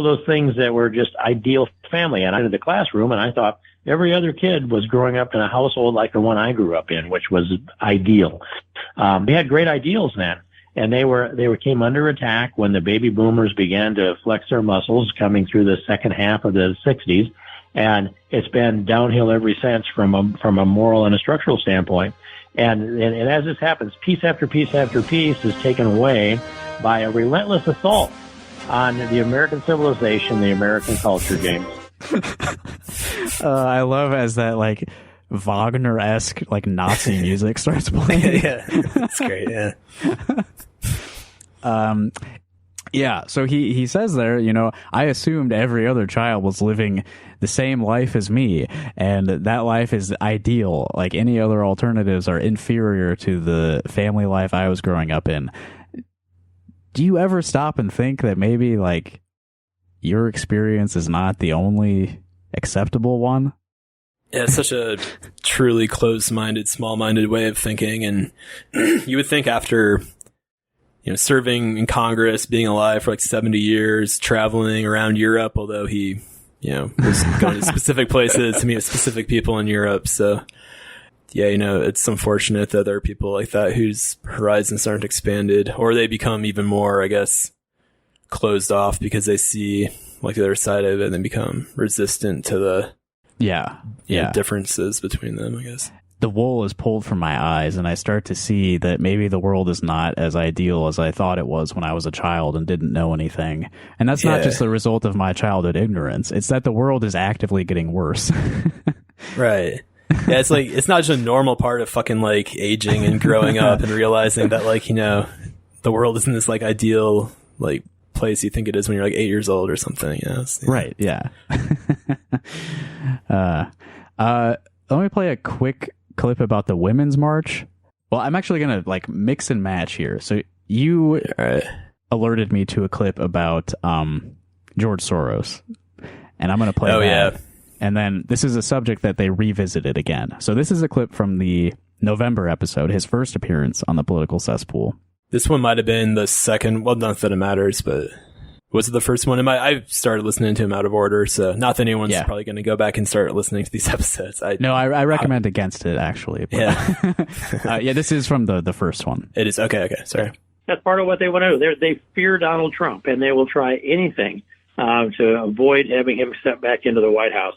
those things that were just ideal family. And I entered the classroom, and I thought every other kid was growing up in a household like the one I grew up in, which was ideal. They had great ideals then, and they came under attack when the baby boomers began to flex their muscles coming through the second half of the 60s. And it's been downhill ever since from a moral and a structural standpoint. And as this happens, piece after piece after piece is taken away by a relentless assault on the American civilization, the American culture, James. I love as that Wagner-esque Nazi music starts playing. Yeah, that's great. Yeah. Yeah. So he says there, I assumed every other child was living the same life as me, and that life is ideal. Like any other alternatives are inferior to the family life I was growing up in. Do you ever stop and think that maybe your experience is not the only acceptable one? Yeah, it's such a truly closed-minded, small-minded way of thinking. And you would think after, serving in Congress, being alive for 70 years, traveling around Europe, although he, was going to specific places to meet with specific people in Europe. So yeah, it's unfortunate that there are people like that whose horizons aren't expanded, or they become even more, I guess, closed off because they see like the other side of it and then become resistant to the differences between them, I guess. The wool is pulled from my eyes, and I start to see that maybe the world is not as ideal as I thought it was when I was a child and didn't know anything. And that's not just the result of my childhood ignorance. It's that the world is actively getting worse. Right. Yeah, it's like, it's not just a normal part of fucking like aging and growing up and realizing that like, the world isn't this like ideal like place you think it is when you're like 8 years old or something. Right. Yeah. Let me play a quick clip about the Women's March. Well, I'm actually going to like mix and match here. So you alerted me to a clip about George Soros, and I'm going to play that. Yeah. And then this is a subject that they revisited again. So this is a clip from the November episode, his first appearance on the Political Cesspool. This one might have been the second. Well, not that it matters, but was it the first one? I started listening to him out of order, so not that anyone's probably going to go back and start listening to these episodes. I recommend against it, actually. But, yeah. This is from the first one. It is. Okay. Sorry. That's part of what they want to do. They fear Donald Trump, and they will try anything to avoid having him step back into the White House.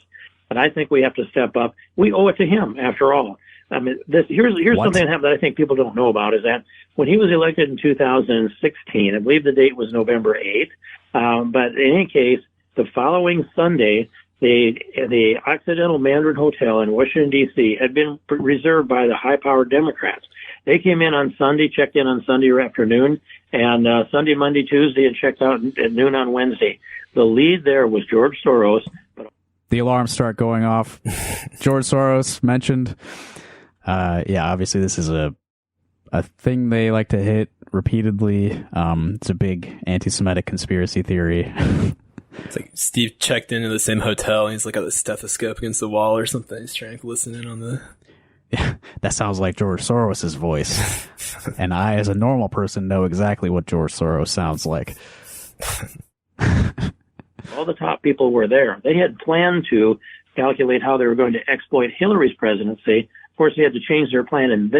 And I think we have to step up. We owe it to him, after all. I mean, here's something that happened that I think people don't know about, is that when he was elected in 2016, I believe the date was November 8th, but in any case, the following Sunday, the Occidental Mandarin Hotel in Washington, D.C. had been reserved by the high-powered Democrats. They came in on Sunday, checked in on Sunday afternoon, and Sunday, Monday, Tuesday, and checked out at noon on Wednesday. The lead there was George Soros. The alarms start going off. George Soros mentioned. Obviously this is a thing they like to hit repeatedly. It's a big anti-Semitic conspiracy theory. It's like Steve checked into the same hotel and he's like got the stethoscope against the wall or something. He's trying to listen in on the... Yeah, that sounds like George Soros' voice. And I, as a normal person, know exactly what George Soros sounds like. All the top people were there. They had planned to calculate how they were going to exploit Hillary's presidency. Of course, they had to change their plan, and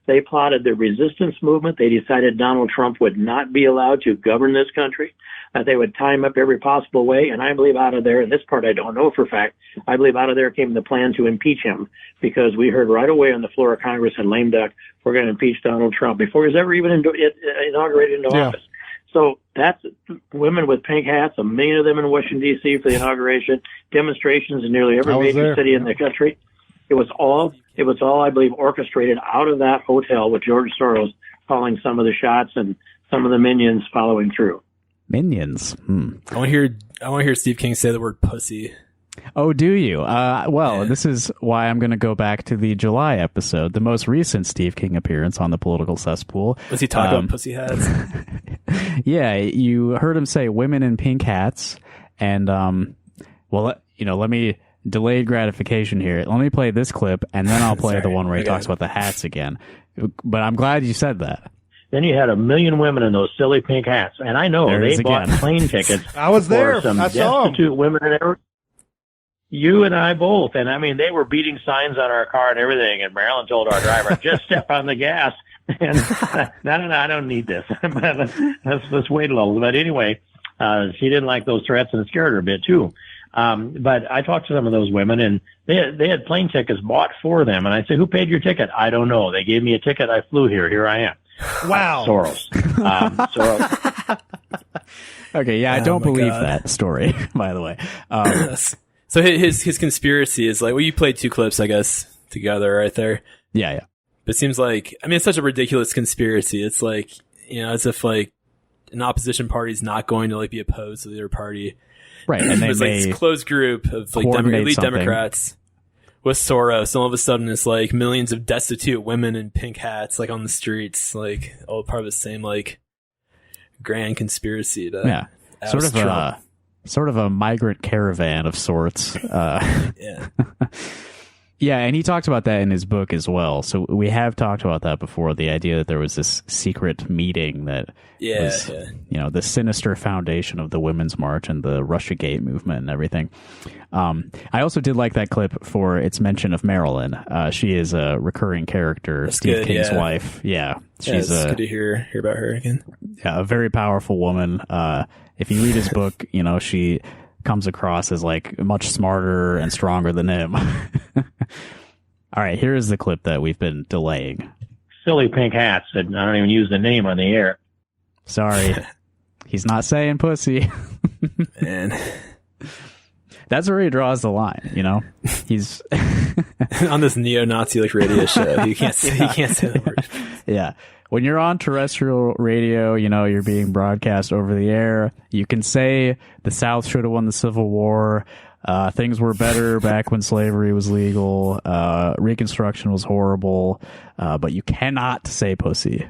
they plotted the resistance movement. They decided Donald Trump would not be allowed to govern this country, that they would tie him up every possible way. And I believe out of there, and this part I don't know for a fact, I believe out of there came the plan to impeach him, because we heard right away on the floor of Congress in lame duck, we're going to impeach Donald Trump before he was ever even inaugurated into office. So that's women with pink hats, 1 million of them in Washington, D.C. for the inauguration, demonstrations in nearly every major city in the country. It was all, I believe, orchestrated out of that hotel with George Soros calling some of the shots and some of the minions following through. Minions? I want to hear Steve King say the word pussy. Oh, do you? This is why I'm going to go back to the July episode, the most recent Steve King appearance on the Political Cesspool. Was he talking about pussy hats? Yeah, you heard him say women in pink hats. And, let me... Delayed gratification here. Let me play this clip, and then I'll play the one where he talks about the hats again. But I'm glad you said that. Then you had 1 million women in those silly pink hats. And I know they bought plane tickets. I was there. For some I saw destitute women in there. You and I both. And I mean, they were beating signs on our car and everything. And Marilyn told our driver, just step on the gas. And no, I don't need this. Let's wait a little. But anyway, she didn't like those threats, and it scared her a bit too. But I talked to some of those women, and they had plane tickets bought for them. And I said, who paid your ticket? I don't know. They gave me a ticket. I flew here. Here I am. Wow. Soros. Soros. Okay. Yeah. I don't believe that story, by the way. So his conspiracy is like, well, you played 2 clips, I guess, together right there. Yeah. But it seems like, I mean, it's such a ridiculous conspiracy. It's like, as if like an opposition party is not going to like be opposed to the other party. Right, and it was like this closed group of like elite Democrats with Soros, and all of a sudden it's like millions of destitute women in pink hats like on the streets, like all part of the same like grand conspiracy to sort of a migrant caravan of sorts. Yeah. Yeah, and he talked about that in his book as well. So we have talked about that before, the idea that there was this secret meeting that was, the sinister foundation of the Women's March and the Russiagate movement and everything. I also did like that clip for its mention of Marilyn. She is a recurring character, That's Steve good, King's wife. Yeah, she's it's good to hear about her again. Yeah, a very powerful woman. If you read his book, she comes across as like much smarter and stronger than him. All right, here is the clip that we've been delaying. Silly pink hats. I don't even use the name on the air. Sorry. He's not saying pussy. Man. That's where he draws the line, He's on this neo-Nazi like radio show. He can't say the word. Yeah. When you're on terrestrial radio, you're being broadcast over the air. You can say the South should have won the Civil War. Things were better back when slavery was legal. Reconstruction was horrible. But you cannot say pussy.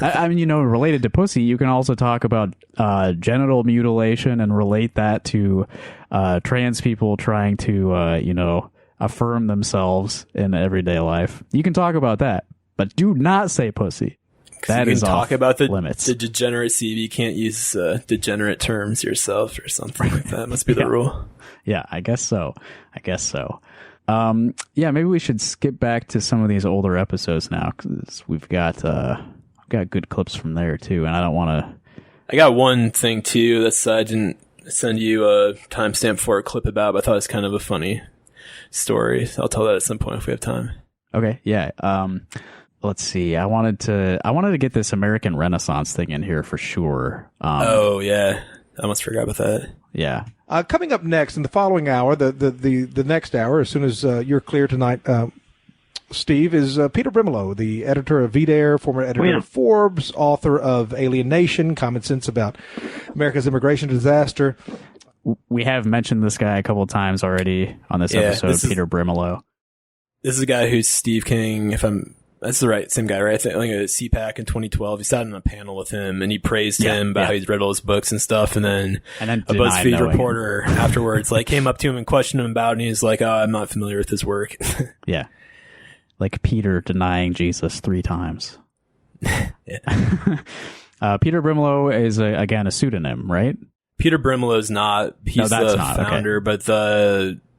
I mean, related to pussy, you can also talk about genital mutilation and relate that to trans people trying to, affirm themselves in everyday life. You can talk about that. But do not say pussy. That is off limits. The degeneracy. You can't use degenerate terms yourself or something like that. Must be the rule. Yeah, I guess so. Maybe we should skip back to some of these older episodes now, because we've got good clips from there too, and I don't want to. I got one thing too that's I didn't send you a timestamp for a clip about, but I thought it was kind of a funny story. I'll tell that at some point if we have time. Okay. Yeah. Let's see. I wanted to get this American Renaissance thing in here for sure. Oh yeah, I almost forgot about that. Yeah. Coming up next in the following hour, the next hour, as soon as you're clear tonight, Steve, is Peter Brimelow, the editor of VDare, former editor of Forbes, author of Alien Nation, Common Sense About America's Immigration Disaster. We have mentioned this guy a couple of times already on this episode, Peter Brimelow. This is a guy who's Steve King, that's the same guy, right? I think at CPAC in 2012, he sat on a panel with him and he praised him about how he's read all his books and stuff. And then a BuzzFeed reporter afterwards came up to him and questioned him about it, and he's like, "Oh, I'm not familiar with his work." Yeah. Like Peter denying Jesus 3 times. Peter Brimelow is again a pseudonym, right? Peter Brimelow's not. He's the founder, okay. But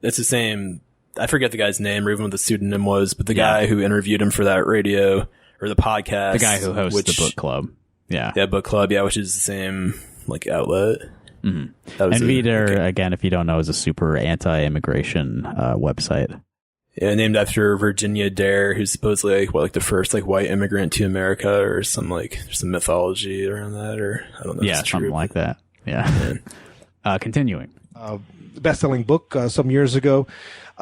it's the same. I forget the guy's name or even what the pseudonym was, but the guy who interviewed him for that radio or the podcast. The guy who hosts the book club. Yeah. Yeah, book club. Yeah, which is the same outlet. Mm-hmm. And VDare, again, if you don't know, is a super anti-immigration website. Yeah, named after Virginia Dare, who's supposedly the first white immigrant to America, or some there's some mythology around that, or I don't know. Yeah, something like that. Yeah. Continuing. Best-selling book some years ago.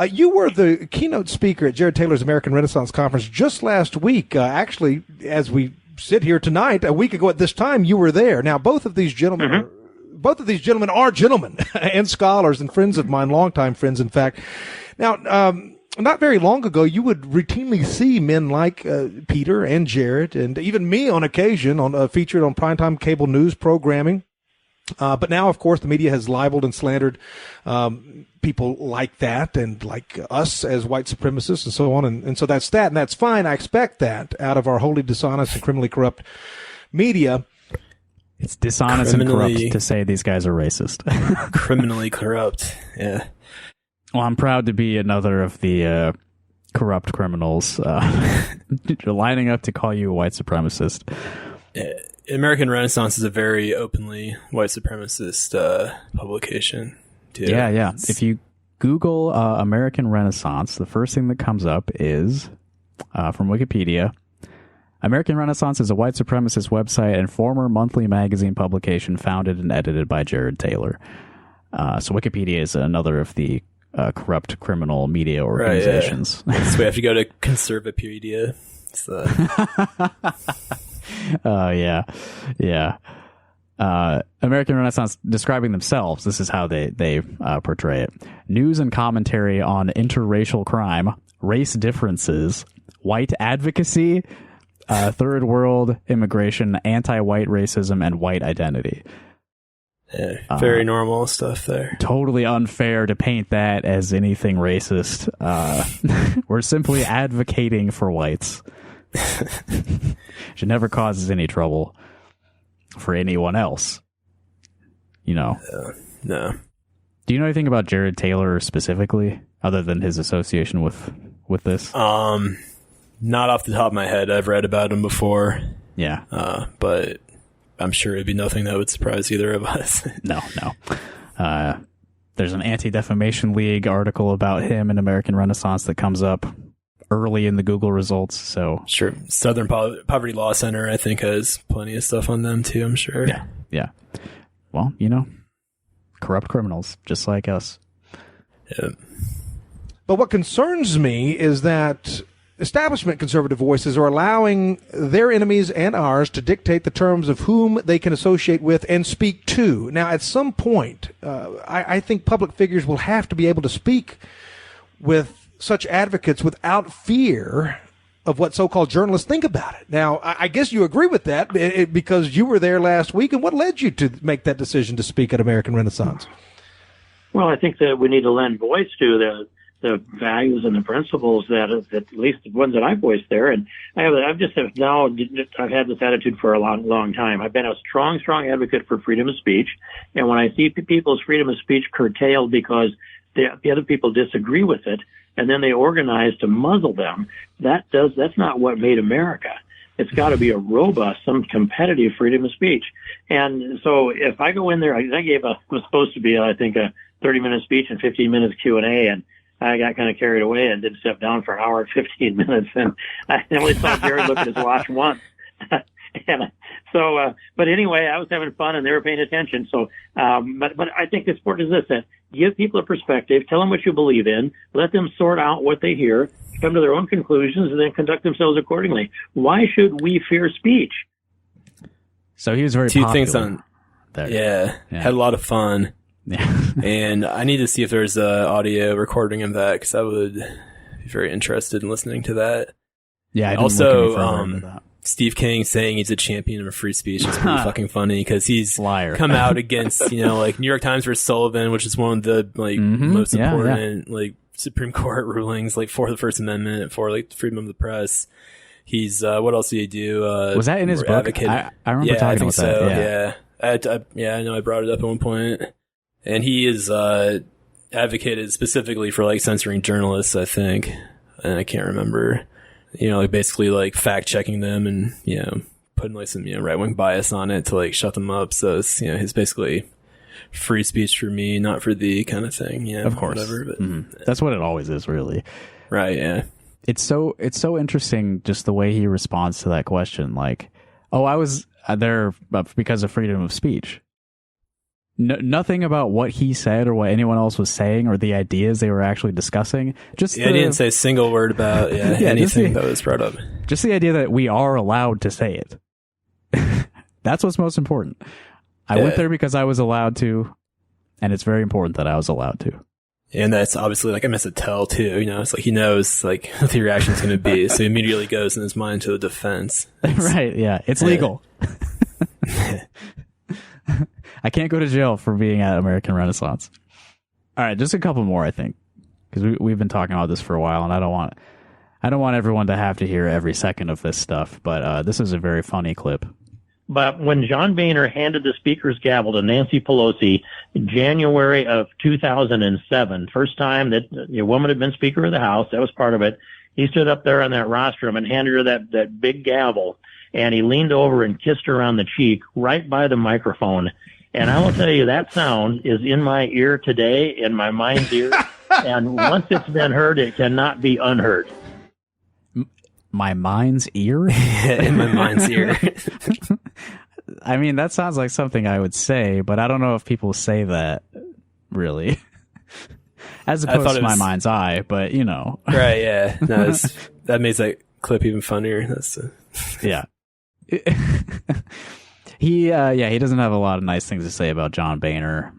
You were the keynote speaker at Jared Taylor's American Renaissance Conference just last week. Actually, as we sit here tonight, a week ago at this time, you were there. Now, both of these gentlemen are gentlemen and scholars and friends of mine, longtime friends, in fact. Now, not very long ago, you would routinely see men like Peter and Jared, and even me on occasion, featured on primetime cable news programming. But now, of course, the media has libeled and slandered people like that and like us as white supremacists and so on. And so that's that, and that's fine. I expect that out of our wholly dishonest and criminally corrupt media. It's dishonest and corrupt to say these guys are racist. Criminally corrupt, yeah. Well, I'm proud to be another of the corrupt criminals lining up to call you a white supremacist. American Renaissance is a very openly white supremacist publication. Too. Yeah. If you Google American Renaissance, the first thing that comes up is from Wikipedia. American Renaissance is a white supremacist website and former monthly magazine publication founded and edited by Jared Taylor. So Wikipedia is another of the corrupt criminal media organizations. Right, yeah. So we have to go to Conservapedia. Yeah. American Renaissance describing themselves. This is how they portray it. News and commentary on interracial crime, race differences, white advocacy, third world immigration, anti-white racism, and white identity. Yeah, very normal stuff there. Totally unfair to paint that as anything racist. We're simply advocating for whites. She never causes any trouble for anyone else. No. Do you know anything about Jared Taylor specifically, other than his association with this? Not off the top of my head. I've read about him before. Yeah. But I'm sure it'd be nothing that would surprise either of us. No. There's an Anti-Defamation League article about him in American Renaissance that comes up early in the Google results. So sure. Southern Poverty Law Center, I think, has plenty of stuff on them too, I'm sure. Yeah. Well, corrupt criminals, just like us. Yeah. But what concerns me is that establishment conservative voices are allowing their enemies and ours to dictate the terms of whom they can associate with and speak to. Now, at some point, I think public figures will have to be able to speak with such advocates without fear of what so-called journalists think about it. Now, I guess you agree with that because you were there last week. And what led you to make that decision to speak at American Renaissance? Well, I think that we need to lend voice to the values and the principles that at least the ones that I voiced there. And I've had this attitude for a long time. I've been a strong advocate for freedom of speech. And when I see people's freedom of speech curtailed because the other people disagree with it, and then they organize to muzzle them, that's not what made America. It's got to be a robust, some competitive freedom of speech. And so if I go in there, was supposed to be, I think, a 30-minute speech and 15 minutes Q&A, and I got kind of carried away and didn't step down for an hour and 15 minutes. And I only saw Jared look at his watch once. But anyway, I was having fun and they were paying attention. So, but I think the important is this, that give people a perspective, tell them what you believe in, let them sort out what they hear, come to their own conclusions, and then conduct themselves accordingly. Why should we fear speech? So he was very Two popular. things on there. Yeah, had a lot of fun. Yeah. And I need to see if there's a audio recording of that, because I would be very interested in listening to that. Yeah. I also, Steve King saying he's a champion of free speech is pretty fucking funny, because he's come out against, like New York Times versus Sullivan, which is one of the most important Supreme Court rulings, for the First Amendment, for the freedom of the press. He's what else did he do? Was that in his book? I remember talking about that. I know I brought it up at one point. And he is advocated specifically for censoring journalists, I think, and I can't remember. Basically fact checking them and putting some right wing bias on it to shut them up. So it's he's basically free speech for me, not for thee kind of thing. Yeah, of course. Whatever. But that's what it always is, really. Right. Yeah. It's so interesting just the way he responds to that question. I was there because of freedom of speech. Nothing about what he said or what anyone else was saying or the ideas they were actually discussing. He didn't say a single word about anything that was brought up. Just the idea that we are allowed to say it. That's what's most important. I went there because I was allowed to, and it's very important that I was allowed to. And that's obviously a mess to tell too. It's he knows what the reaction is going to be, so he immediately goes in his mind to the defense. Right? Yeah, it's legal. I can't go to jail for being at American Renaissance. All right, just a couple more, I think, because we've been talking about this for a while, and I don't want everyone to have to hear every second of this stuff. But this is a very funny clip. But when John Boehner handed the speaker's gavel to Nancy Pelosi in January of 2007, first time that a woman had been Speaker of the House, that was part of it. He stood up there on that rostrum and handed her that big gavel, and he leaned over and kissed her on the cheek right by the microphone. And I will tell you, that sound is in my ear today, in my mind's ear. And once it's been heard, it cannot be unheard. My mind's ear? In my mind's ear. I mean, that sounds like something I would say, but I don't know if people say that, really. As opposed to my mind's eye, but, Right, yeah. No, that makes that clip even funnier. Yeah. He doesn't have a lot of nice things to say about John Boehner.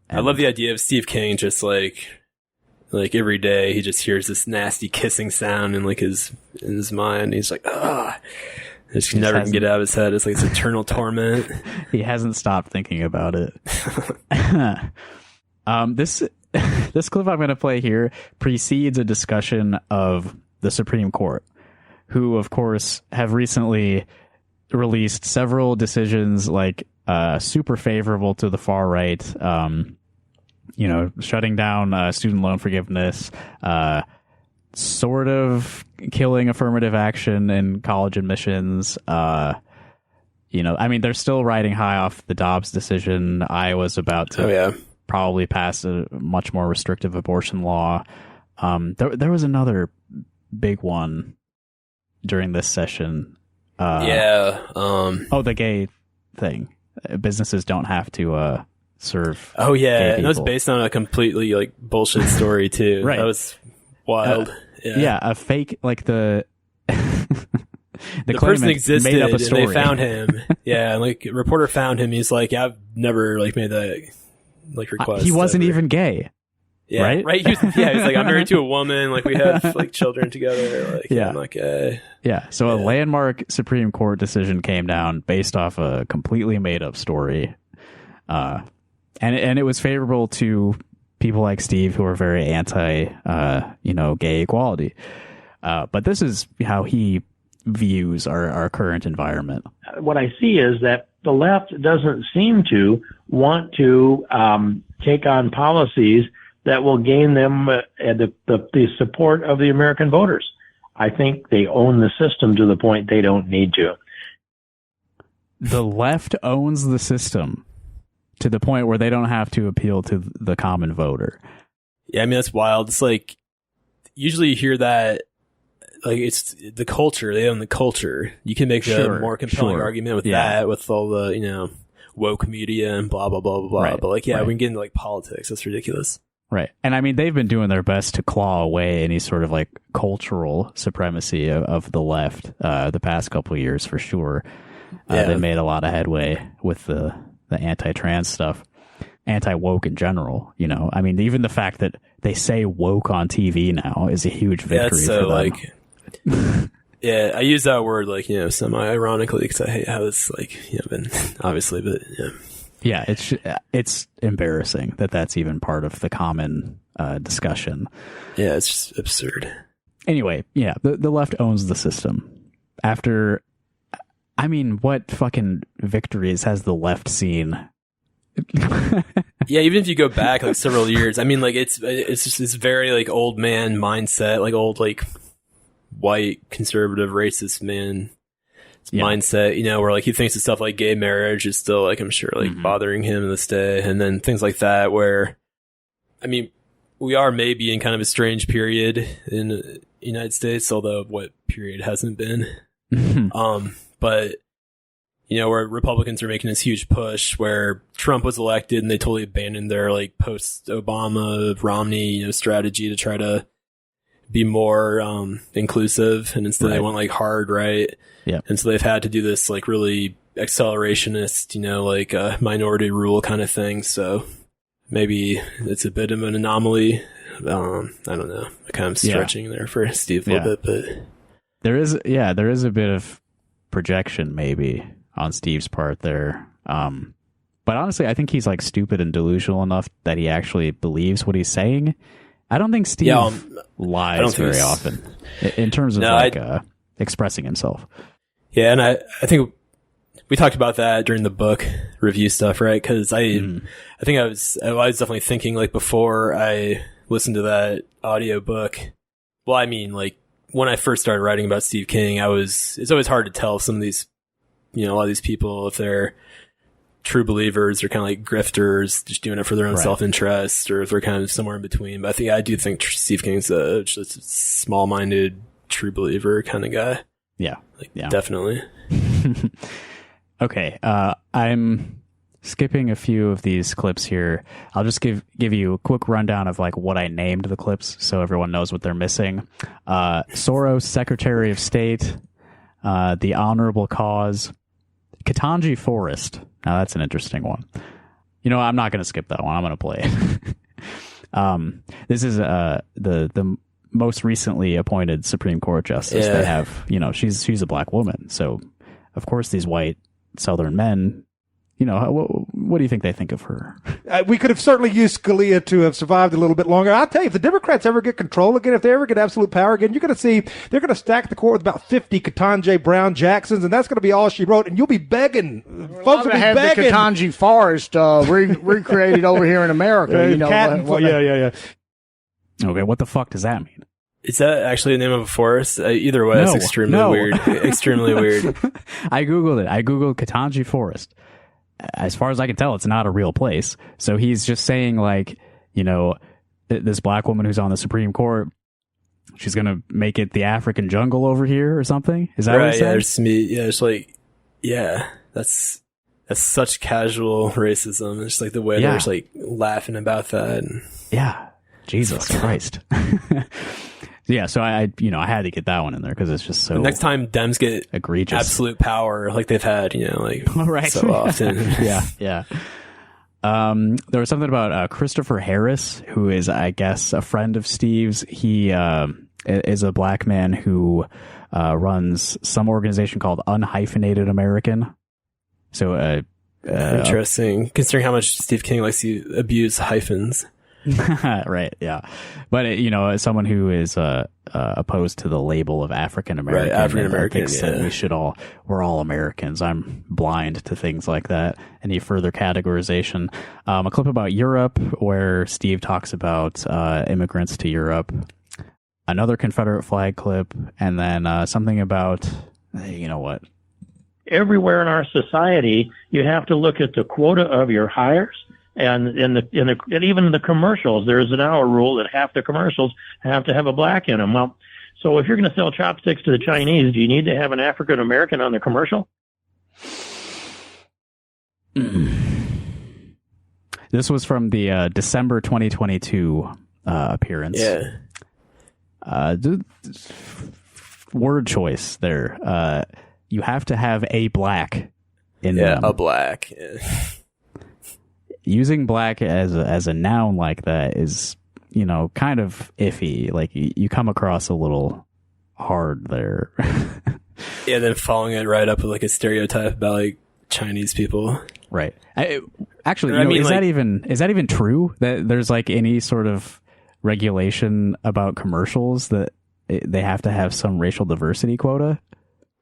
I love the idea of Steve King just every day he just hears this nasty kissing sound in his mind. He's like, Just never can get it out of his head. It's like it's eternal torment. He hasn't stopped thinking about it. This clip I'm going to play here precedes a discussion of the Supreme Court, who, of course, have recently released several decisions like super favorable to the far right, shutting down student loan forgiveness, sort of killing affirmative action in college admissions. They're still riding high off the Dobbs decision. Iowa's about to probably pass a much more restrictive abortion law. There was another big one during this session. The gay thing. Businesses don't have to serve. Oh yeah, gay and that was people. based on a completely like bullshit story too. Right. That was wild. A fake like the the person existed made up a and story. they found him. Yeah, and like a reporter found him. He's like, I've never like made that like request. He wasn't ever. even gay. Yeah, right. He's like, I'm married to a woman. Like we have like children together. Like I'm not gay. Yeah. So a landmark Supreme Court decision came down based off a completely made up story, and it was favorable to people like Steve who are very anti, gay equality. But this is how he views our current environment. What I see is that the left doesn't seem to want to take on policies that will gain them the support of the American voters. I think they own the system to the point they don't need to. The left owns the system to the point where they don't have to appeal to the common voter. Yeah, I mean, that's wild. It's like, usually you hear that, like, it's the culture. They own the culture. You can make a more compelling argument with that, with all the, woke media and blah, blah, blah, blah, blah. Right. But, like, we can get into, like, politics. That's ridiculous. Right. And I mean, they've been doing their best to claw away any sort of like cultural supremacy of the left the past couple of years for sure. They made a lot of headway with the anti-trans stuff, anti-woke in general. I mean, even the fact that they say woke on TV now is a huge victory for them. Like, yeah, I use that word like, semi-ironically because I hate how it's like, been obviously, but yeah. Yeah, it's embarrassing that that's even part of the common discussion. Yeah, it's just absurd. Anyway, yeah, the left owns the system. After, I mean, what fucking victories has the left seen? Yeah, even if you go back like several years, I mean, like it's just this very like old man mindset, like old like white conservative racist man. Mindset, where like he thinks of stuff like gay marriage is still like, I'm sure, like bothering him to this day, and then things like that where, I mean, we are maybe in kind of a strange period in the United States, although what period hasn't been. But where Republicans are making this huge push where Trump was elected and they totally abandoned their like post-Obama Romney strategy to try to be more inclusive, and instead they went like hard right. Yeah. And so they've had to do this like really accelerationist, like minority rule kind of thing. So maybe it's a bit of an anomaly. I don't know. I'm kind of stretching there for Steve a little bit, but there is a bit of projection maybe on Steve's part there. But honestly, I think he's like stupid and delusional enough that he actually believes what he's saying. I don't think Steve lies very often in terms of expressing himself. Yeah, and I think we talked about that during the book review stuff, right? Because I think I was definitely thinking like before I listened to that audio book. Well, I mean, like when I first started writing about Steve King, it's always hard to tell if some of these, a lot of these people, if they're true believers, they're kind of like grifters, just doing it for their own self-interest, or if they're kind of somewhere in between. But I do think Steve King's just a small-minded, true believer kind of guy. Yeah. Definitely. Okay. I'm skipping a few of these clips here. I'll just give you a quick rundown of like what I named the clips so everyone knows what they're missing. Soros, Secretary of State, The Honorable Cause, Ketanji Forrest. Now that's an interesting one. I'm not going to skip that one. I'm going to play it. This is the most recently appointed Supreme Court justice. They have, she's a black woman, so of course, these white Southern men, what do you think they think of her? We could have certainly used Scalia to have survived a little bit longer. I'll tell you, if the Democrats ever get control again, if they ever get absolute power again, you're going to see they're going to stack the court with about 50 Ketanji Brown Jacksons, and that's going to be all she wrote. And you'll be begging. Folks will be begging. The Ketanji Forest recreated over here in America. Yeah. Okay, what the fuck does that mean? Is that actually the name of a forest? Either way, it's extremely weird. Extremely weird. I Googled it. I Googled Ketanji Forest. As far as I can tell, it's not a real place. So he's just saying, like, this black woman who's on the Supreme Court, she's going to make it the African jungle over here or something? Is that what he said? That's such casual racism. It's like the way they're just like laughing about that. Yeah. Jesus Christ. Yeah, so I had to get that one in there because it's just so. The next time Dems get egregious, absolute power like they've had, right. So often. Yeah. There was something about Christopher Harris, who is, I guess, a friend of Steve's. He is a black man who runs some organization called Unhyphenated American. So, interesting, considering how much Steve King likes to abuse hyphens. Right, yeah, but as someone who is opposed to the label of African American, that we're all Americans. I'm blind to things like that. Any further categorization? A clip about Europe where Steve talks about immigrants to Europe. Another Confederate flag clip, and then something about what? Everywhere in our society, you have to look at the quota of your hires. And and even in the commercials, there's an hour rule that half the commercials have to have a black in them. Well, so if you're going to sell chopsticks to the Chinese, do you need to have an African American on the commercial? This was from the December 2022 appearance. Yeah. Word choice there. You have to have a black in them. A black. Yeah. Using black as a noun like that is, kind of iffy. Like, you come across a little hard there. Yeah, then following it right up with like a stereotype about like Chinese people. Right. Actually, is that even true? That there's like any sort of regulation about commercials that they have to have some racial diversity quota?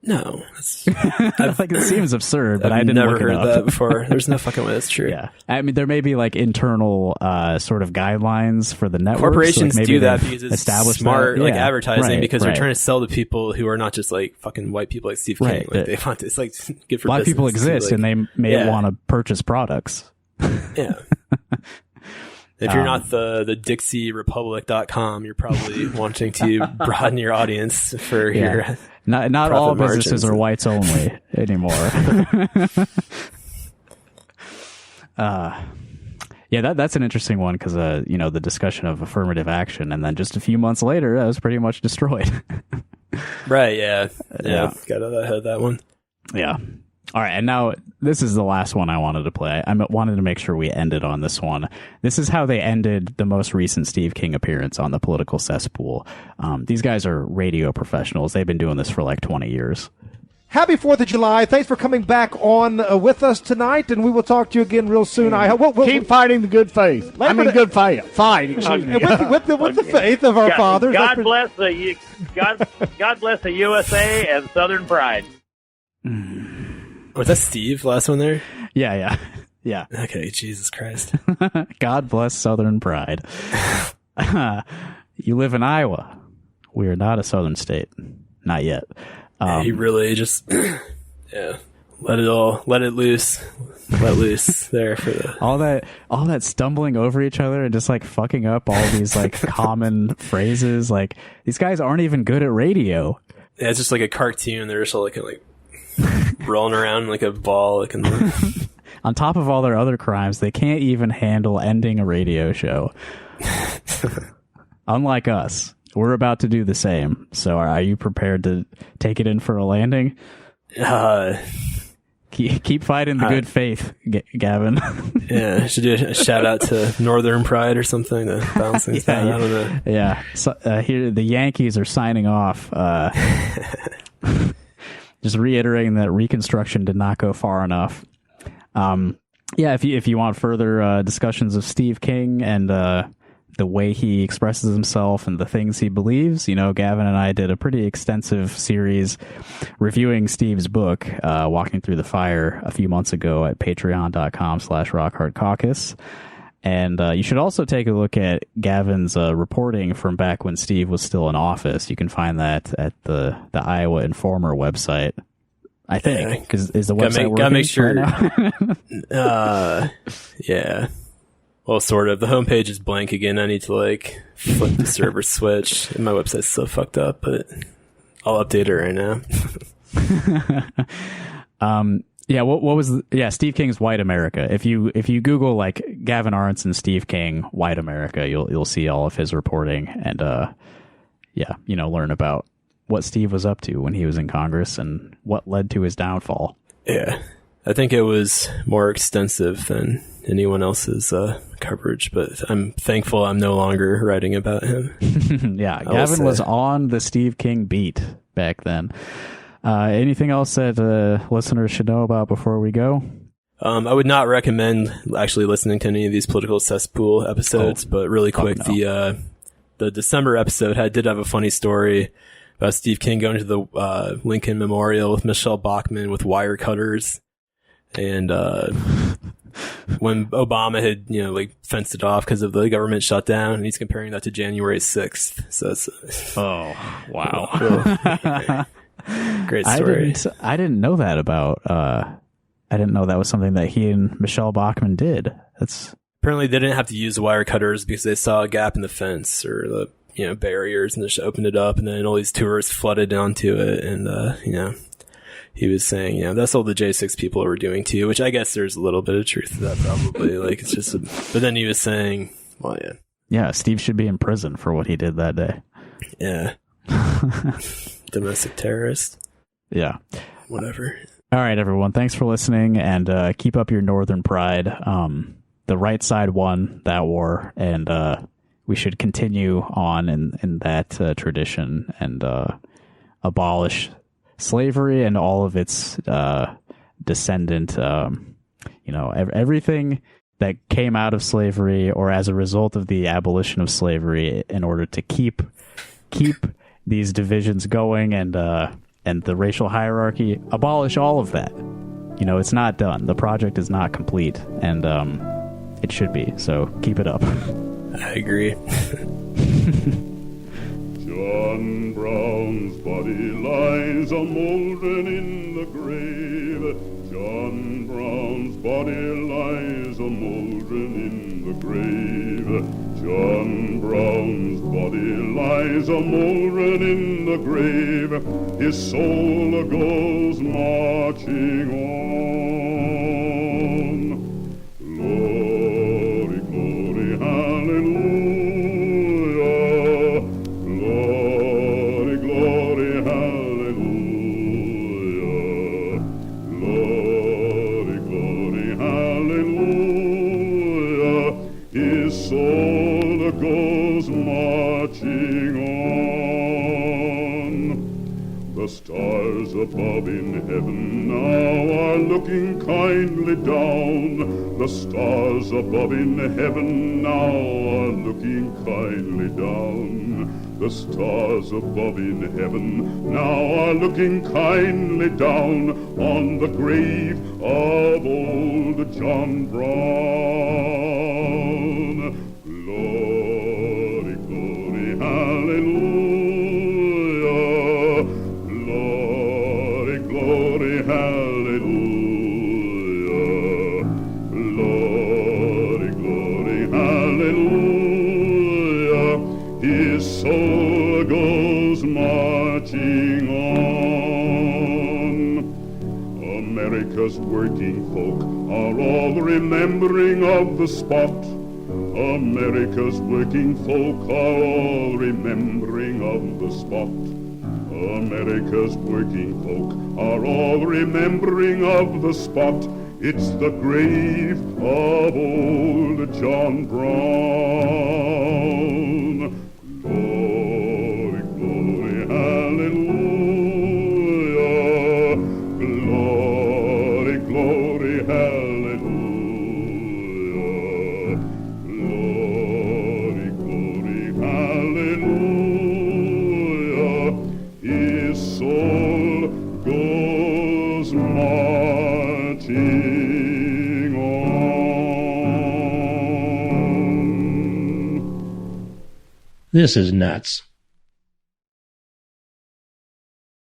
No, it seems absurd, but I didn't never look it heard up. that before. There's no fucking way that's true. Yeah, I mean, there may be like internal sort of guidelines for the networks. Corporations like do that because it's smart, like advertising, because they're trying to sell to people who are not just like fucking white people like Steve King. Like they want it's like good for black business. People exist, and they may want to purchase products. Yeah. If you're not the DixieRepublic.com, you're probably wanting to broaden your audience for your. Not all businesses are whites only anymore. That's an interesting one because the discussion of affirmative action, and then just a few months later, that was pretty much destroyed. Right? Yeah. Got that one. Yeah. All right, and now this is the last one I wanted to play. I wanted to make sure we ended on this one. This is how they ended the most recent Steve King appearance on the political cesspool. These guys are radio professionals. They've been doing this for like 20 years. Happy 4th of July. Thanks for coming back on with us tonight, and we will talk to you again real soon. I hope we'll keep fighting the good faith. Good fight. Excuse me. With the faith of our fathers. God bless the USA and Southern pride. Was that Steve, last one there? Yeah. Okay, Jesus Christ. God bless Southern pride. You live in Iowa. We are not a Southern state. Not yet. He really just, let it loose. Let loose there for the... all that stumbling over each other and just like fucking up all these like common phrases. Like, these guys aren't even good at radio. Yeah, it's just like a cartoon. They're just all like rolling around like a ball. On top of all their other crimes, they can't even handle ending a radio show. Unlike us, we're about to do the same. So are you prepared to take it in for a landing? Keep fighting the good faith, Gavin. Yeah, I should do a shout out to Northern Pride or something to balance things down. I don't know. Yeah, so, here the Yankees are signing off. just reiterating that Reconstruction did not go far enough. If you want further discussions of Steve King and the way he expresses himself and the things he believes, Gavin and I did a pretty extensive series reviewing Steve's book, Walking Through the Fire, a few months ago at patreon.com/rockhardcaucus. And you should also take a look at Gavin's reporting from back when Steve was still in office. You can find that at the Iowa Informer website, I think, because is the website working? Gotta make sure. Right now? Yeah. Well, sort of. The homepage is blank again. I need to flip the server switch. And my website's so fucked up, but I'll update it right now. What was Steve King's White America? If you Google Gavin Aronsen, Steve King, White America, you'll see all of his reporting and learn about what Steve was up to when he was in Congress and what led to his downfall. Yeah. I think it was more extensive than anyone else's coverage, but I'm thankful I'm no longer writing about him. Yeah, Gavin was on the Steve King beat back then. Anything else that listeners should know about before we go? I would not recommend actually listening to any of these political cesspool episodes, but really quick, no. The December episode did have a funny story about Steve King going to the Lincoln Memorial with Michelle Bachmann with wire cutters. And when Obama had, fenced it off because of the government shutdown, and he's comparing that to January 6th. So it's, oh, wow. Great story. I didn't know that about, I didn't know that was something that he and Michelle Bachmann did. Apparently they didn't have to use the wire cutters because they saw a gap in the fence or the, barriers, and they just opened it up, and then all these tourists flooded onto it, and, he was saying, that's all the J6 people were doing too, which I guess there's a little bit of truth to that probably. It's just, but then he was saying, well, yeah. Yeah, Steve should be in prison for what he did that day. Yeah. Domestic terrorist. Yeah. Whatever. All right, everyone. Thanks for listening, and keep up your Northern pride. The right side won that war, and we should continue on in that tradition and abolish slavery and all of its descendant, everything that came out of slavery or as a result of the abolition of slavery, in order to keep these divisions going and the racial hierarchy. Abolish all of that. It's not done. The project is not complete, and it should be. So keep it up. I agree. John Brown's body lies a mouldering in the grave. John Brown's body lies a mouldering in the grave. John Brown's body lies a mouldering in the grave. His soul goes marching on. Glory, glory, hallelujah. Glory, glory, hallelujah. Glory, glory, hallelujah. His soul goes marching on. The stars above in heaven now are looking kindly down. The stars above in heaven now are looking kindly down. The stars above in heaven now are looking kindly down on the grave of old John Brown. Glory, glory, hallelujah. Glory, glory, hallelujah. Glory, glory, hallelujah. His soul goes marching on. America's working folk are all remembering of the spot. America's working folk are all remembering of the spot. America's working folk are all remembering of the spot. It's the grave of old John Brown. Glory, glory, hallelujah. glory, hallelujah. Glory, glory, hallelujah. His soul goes marching on. This is nuts.